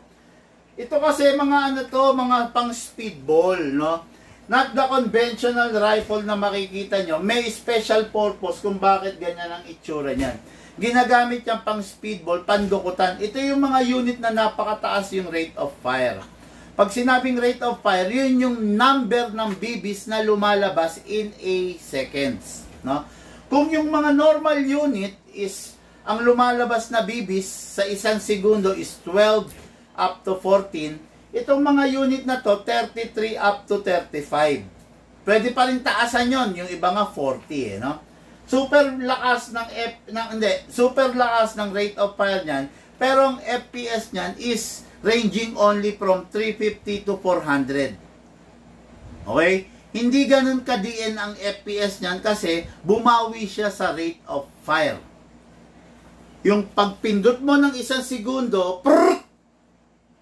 Ito kasi mga ano to, mga pang speedball, no? Not the conventional rifle na makikita nyo. May special purpose kung bakit ganyan ang itsura niyan. Ginagamit yan pang speedball, pandukutan. Ito yung mga unit na napakataas yung rate of fire. Pag sinabing rate of fire, yun yung number ng BBs na lumalabas in a seconds, no? Kung yung mga normal unit is, ang lumalabas na BBs sa isang segundo is 12 up to 14, itong mga unit na to, 33 up to 35. Pwede pa rin taasan yon, yung iba nga 40, no? Super lakas super lakas ng rate of fire niyan, pero ang FPS niyan is ranging only from 350 to 400. Okay? Hindi ganun ka-DN ang FPS niyan kasi bumawi siya sa rate of fire. Yung pagpindot mo ng isang segundo,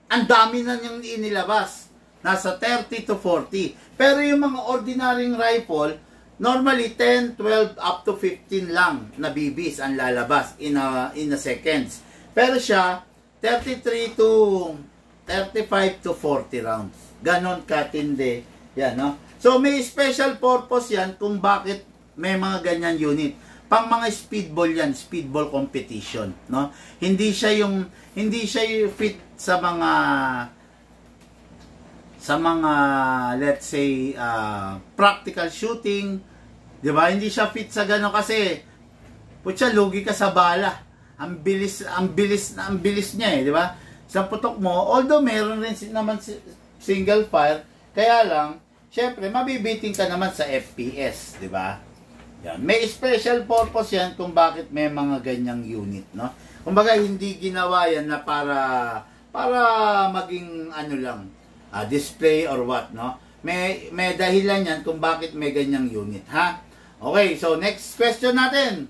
ang dami na niyang inilabas. Nasa 30 to 40. Pero yung mga ordinaryong rifle, normally 10, 12, up to 15 lang na BBs ang lalabas in a seconds. Pero siya, 33 to 35 to 40 rounds. Ganon katindi. Yan, no? So, may special purpose yan kung bakit may mga ganyan unit. Pang mga speedball yan, speedball competition, no? Hindi siya yung fit sa mga let's say practical shooting, 'di ba? Hindi siya fit sa gano kasi putya lugi ka sa bala. Ang bilis niya, 'di ba? Sa putok mo, although meron rin naman single fire, kaya lang syempre mabibiting ka naman sa FPS, 'di ba? Yan. May special purpose yan kung bakit may mga ganyang unit, no? Kumbaga hindi ginawa yan na para maging ano lang, display or what, no? May dahilan yan kung bakit may ganyang unit, ha? Okay, so next question natin.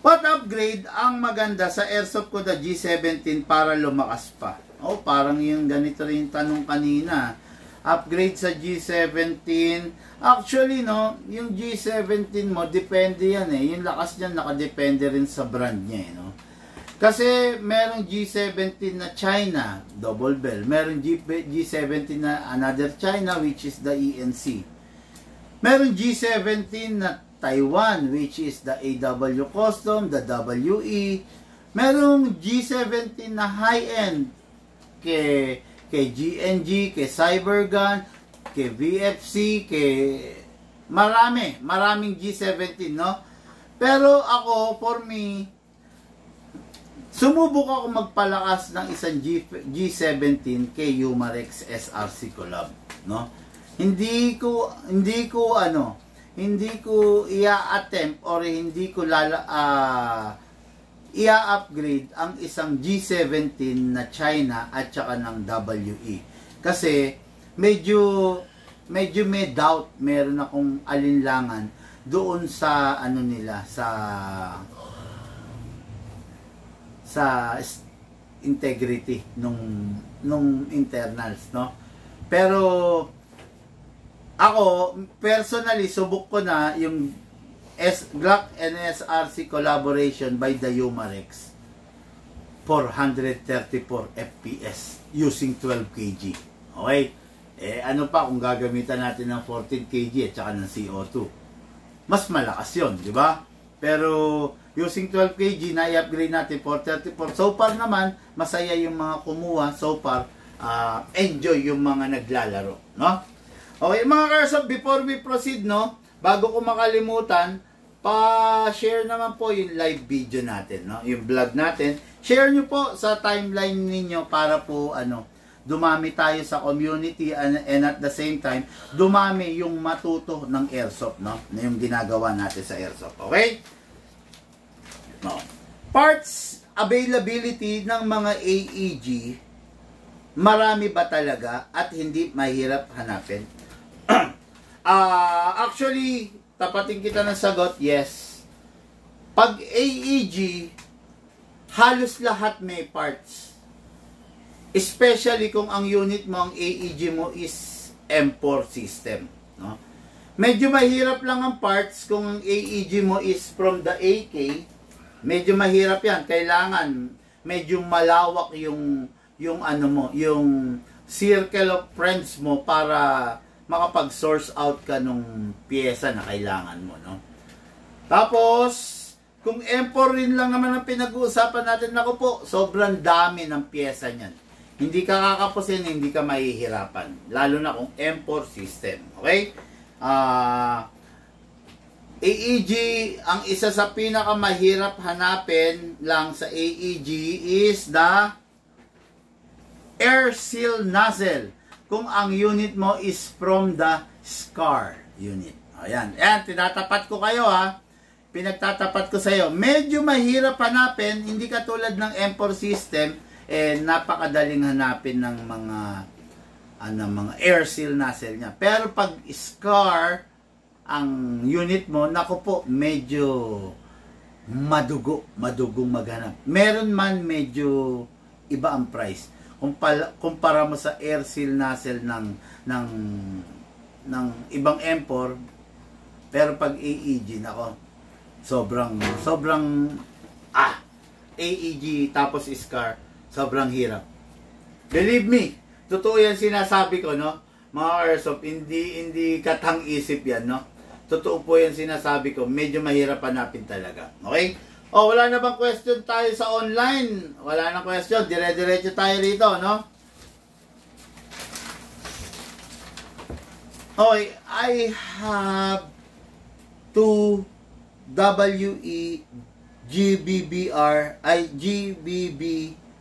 What upgrade ang maganda sa Airsoft Kuda G17 para lumakas pa? Parang yung ganito rin yung tanong kanina. Upgrade sa G17. Actually, no, yung G17 mo, depende yan eh. Yung lakas niyan, nakadepende rin sa brand niya, no? Kasi, merong G17 na China, double bell. Merong G17 na another China, which is the ENC. Merong G17 na Taiwan, which is the AW Custom, the WE. Merong G17 na high-end, kay GNG, kay Cybergun, kay VFC, kay maraming G17, no? Pero ako, for me, sumubok ako magpalakas ng isang G17 kay Umarex SRC Collab, no? Hindi ko ia-attempt or hindi ko i-upgrade ang isang G17 na China at saka ng WE. Kasi medyo may doubt, meron akong alinlangan doon sa ano nila, sa integrity nung internals, no? Pero ako personally subok ko na yung Glock NSRC collaboration by the Umarex 434 FPS using 12 kg. Okay? Ano pa kung gagamitan natin ng 14 kg at saka ng CO2? Mas malakas yun, di ba? Pero using 12 kg na i-upgrade natin 434. So far naman, masaya yung mga kumuha. So far, enjoy yung mga naglalaro, no? Okay, mga Airsoft, before we proceed, no? Bago ko makalimutan, pa-share naman po yung live video natin, no? Yung vlog natin. share nyo po sa timeline ninyo para po dumami tayo sa community and at the same time, dumami yung matuto ng airsoft, no? Na yung ginagawa natin sa airsoft. Okay? No. Parts availability ng mga AEG, marami ba talaga at hindi mahirap hanapin? Actually, tapatin kita ng sagot, yes. Pag AEG, halos lahat may parts. Especially kung ang unit mo, ang AEG mo is M4 system. No? Medyo mahirap lang ang parts kung ang AEG mo is from the AK. Medyo mahirap yan. Kailangan medyo malawak yung circle of friends mo para makapag-source out ka nung pyesa na kailangan mo. No? Tapos, kung M4 rin lang naman ang pinag-uusapan natin, naku po, sobrang dami ng pyesa niyan. Hindi ka kakapusin, hindi ka mahihirapan. Lalo na kung M4 system. Okay? AEG, ang isa sa pinakamahirap hanapin lang sa AEG is the air seal nozzle. Kung ang unit mo is from the SCAR unit. Ayan. Ayan, tinatapat ko kayo ha. Pinagtatapat ko sa iyo. Medyo mahirap hanapin, hindi katulad ng M4 system, napakadaling hanapin ng mga air seal nozzle niya. Pero pag SCAR ang unit mo, naku po, medyo madugong maghanap. Meron man medyo iba ang price. Kumpara mo sa air seal nozzle ng ibang M4, pero pag AEG, nako, sobrang AEG tapos SCAR, sobrang hirap. Believe me, totoo yan sinasabi ko, no? Mga airsoft, hindi katang-isip yan, no? Totoo po yan sinasabi ko, medyo mahirap hanapin talaga. Okay? Wala na bang question tayo sa online? Wala na question, dire-diretso tayo rito, no? Okay, I have 2 WE GBB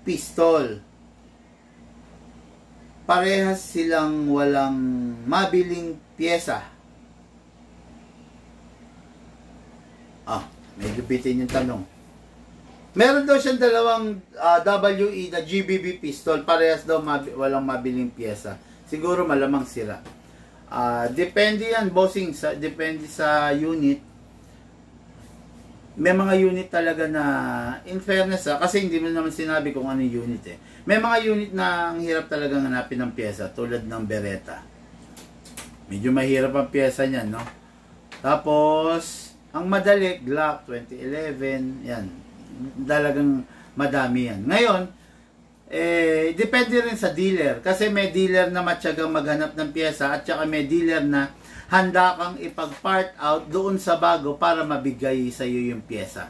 pistol. Parehas silang walang mabiling pyesa. Medyo bitin yung tanong. Meron daw siyang dalawang WE na GBB pistol. Parehas daw walang mabiling pyesa. Siguro malamang sira. Depende yan, bossing. Depende sa unit. May mga unit talaga na, in fairness kasi hindi mo naman sinabi kung ano yung unit May mga unit na ang hirap talaga hanapin ng pyesa, tulad ng Beretta. Medyo mahirap ang pyesa niyan, no? Tapos, ang madali, Glock 2011, yan. Talagang madami yan. Ngayon, depende rin sa dealer. Kasi may dealer na matyagang maghanap ng pyesa at saka may dealer na handa kang ipag-part out doon sa bago para mabigay sa iyo yung pyesa.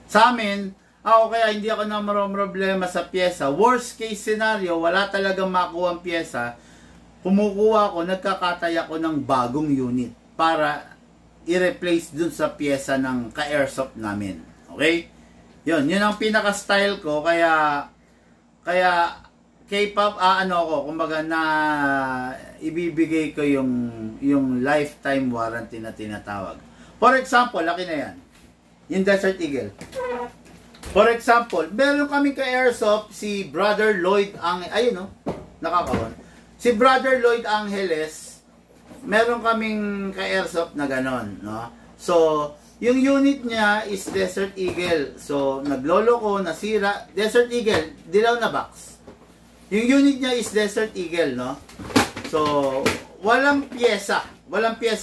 Sa amin, kaya hindi ako na problema sa pyesa. Worst case scenario, wala talagang makuha ang pyesa. Kumukuha ako, nagkakatay ako ng bagong unit para i-replace dun sa pyesa ng ka-airsoft namin. Okay? Yun ang pinaka-style ko. Kaya K-pop, kumbaga na ibibigay ko yung lifetime warranty na tinatawag. For example, laki na yan. Yung Desert Eagle. For example, meron kami ka-airsoft, si Brother Lloyd nakakawon. Si Brother Lloyd Angeles, meron kaming ka-airsoft na ganon, no? So, yung unit niya is Desert Eagle. So, naglolo ko, nasira. Desert Eagle, dilaw na box. Yung unit niya is Desert Eagle, no? So, walang pyesa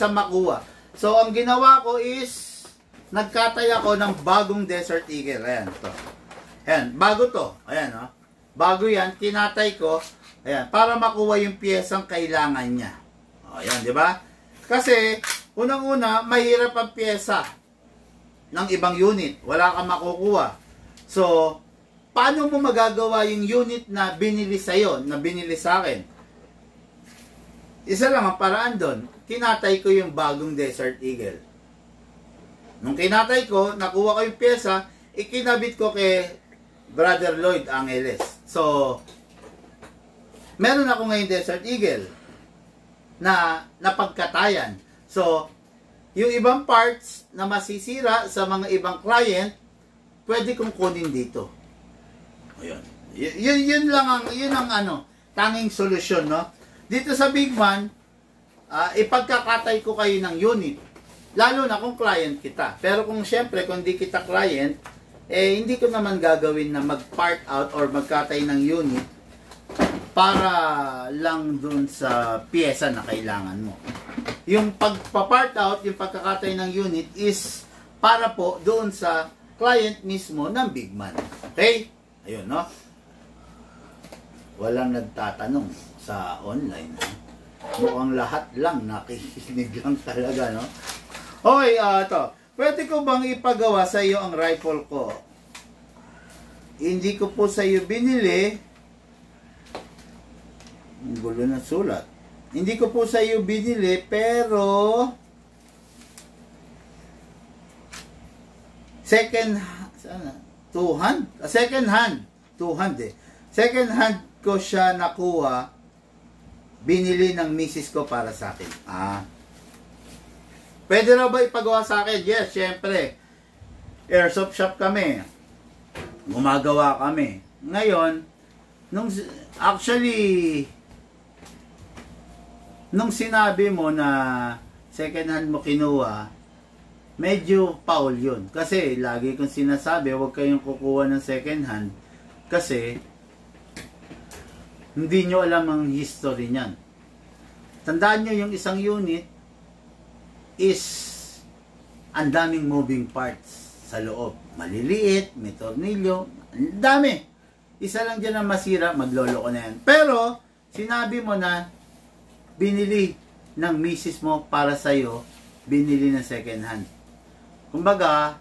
makuha. So, ang ginawa ko is, nagkatay ako ng bagong Desert Eagle. Ayan, to. Ayan, bago to. Ayan, no? Bago yan, kinatay ko. Ayan, para makuha yung pyesang kailangan niya. Ayan, di ba? Kasi, unang-una, mahirap ang pyesa ng ibang unit. Wala kang makukuha. So, paano mo magagawa yung unit na binili sa'yo, na binili sa akin? Isa lang ang paraan doon. Kinatay ko yung bagong Desert Eagle. Nung kinatay ko, nakuha ko yung pyesa, ikinabit ko kay Brother Lloyd Angeles. So, meron ako ngayon Desert Eagle na napagkatayan. So, yung ibang parts na masisira sa mga ibang client, pwede kong kunin dito. Ayun. Yun ang ano, tanging solusyon, no? Dito sa Bigman, ipagkakatay ko kayo ng unit. Lalo na kung client kita. Pero kung syempre, kung di kita client, hindi ko naman gagawin na mag-part out or magkatay ng unit para lang dun sa pyesa na kailangan mo. Yung pagpa-part out, yung pagkakatay ng unit is para po doon sa client mismo ng Bigman. Okay? Ayun, no? Walang nagtatanong sa online. Mukhang lahat lang nakikinig lang talaga, no? Okay, ito. Pwede ko bang ipagawa sa iyo ang rifle ko? Hindi ko po sa iyo binili. Ang gulo na sulat. Hindi ko po sa iyo binili, pero second hand ko siya nakuha, binili ng misis ko para sa akin. Pwede raw ba ipagawa sa akin? Yes, syempre. Airsoft shop kami. Gumagawa kami. Ngayon, nung sinabi mo na second hand mo kinuha, medyo foul yun. Kasi lagi kong sinasabi, huwag kayong kukuha ng second hand kasi hindi nyo alam ang history niyan. Tandaan nyo yung isang unit is ang daming moving parts sa loob. Maliliit, may tornilyo, ang dami. Isa lang dyan ang masira, maglolo ko na yan. Pero, sinabi mo na binili ng misis mo para sa'yo, binili ng second hand. Kumbaga,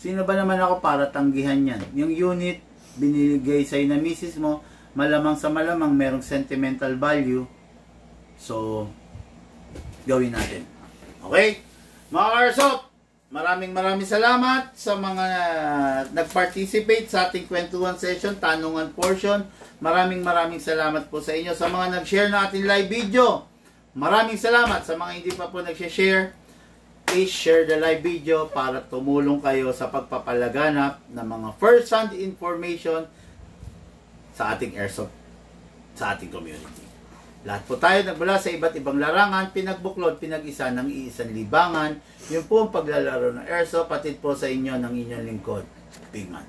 sino ba naman ako para tanggihan yan? Yung unit, binigay sa'yo ng misis mo, malamang sa malamang merong sentimental value. So, gawin natin. Okay? Mga Airsoft, maraming salamat sa mga nag-participate sa ating kwentuhan session, tanungan portion. Maraming salamat po sa inyo. Sa mga nag-share na ating live video, maraming salamat. Sa mga hindi pa po nag-share, please share the live video para tumulong kayo sa pagpapalaganap ng mga first-hand information sa ating Airsoft, sa ating community. Lahat po tayo nagmula sa iba't ibang larangan, pinagbuklod, pinag-isa ng iisang libangan. Yun po ang paglalaro ng Airsoft, patid po sa inyo ng inyong lingkod, Bigman.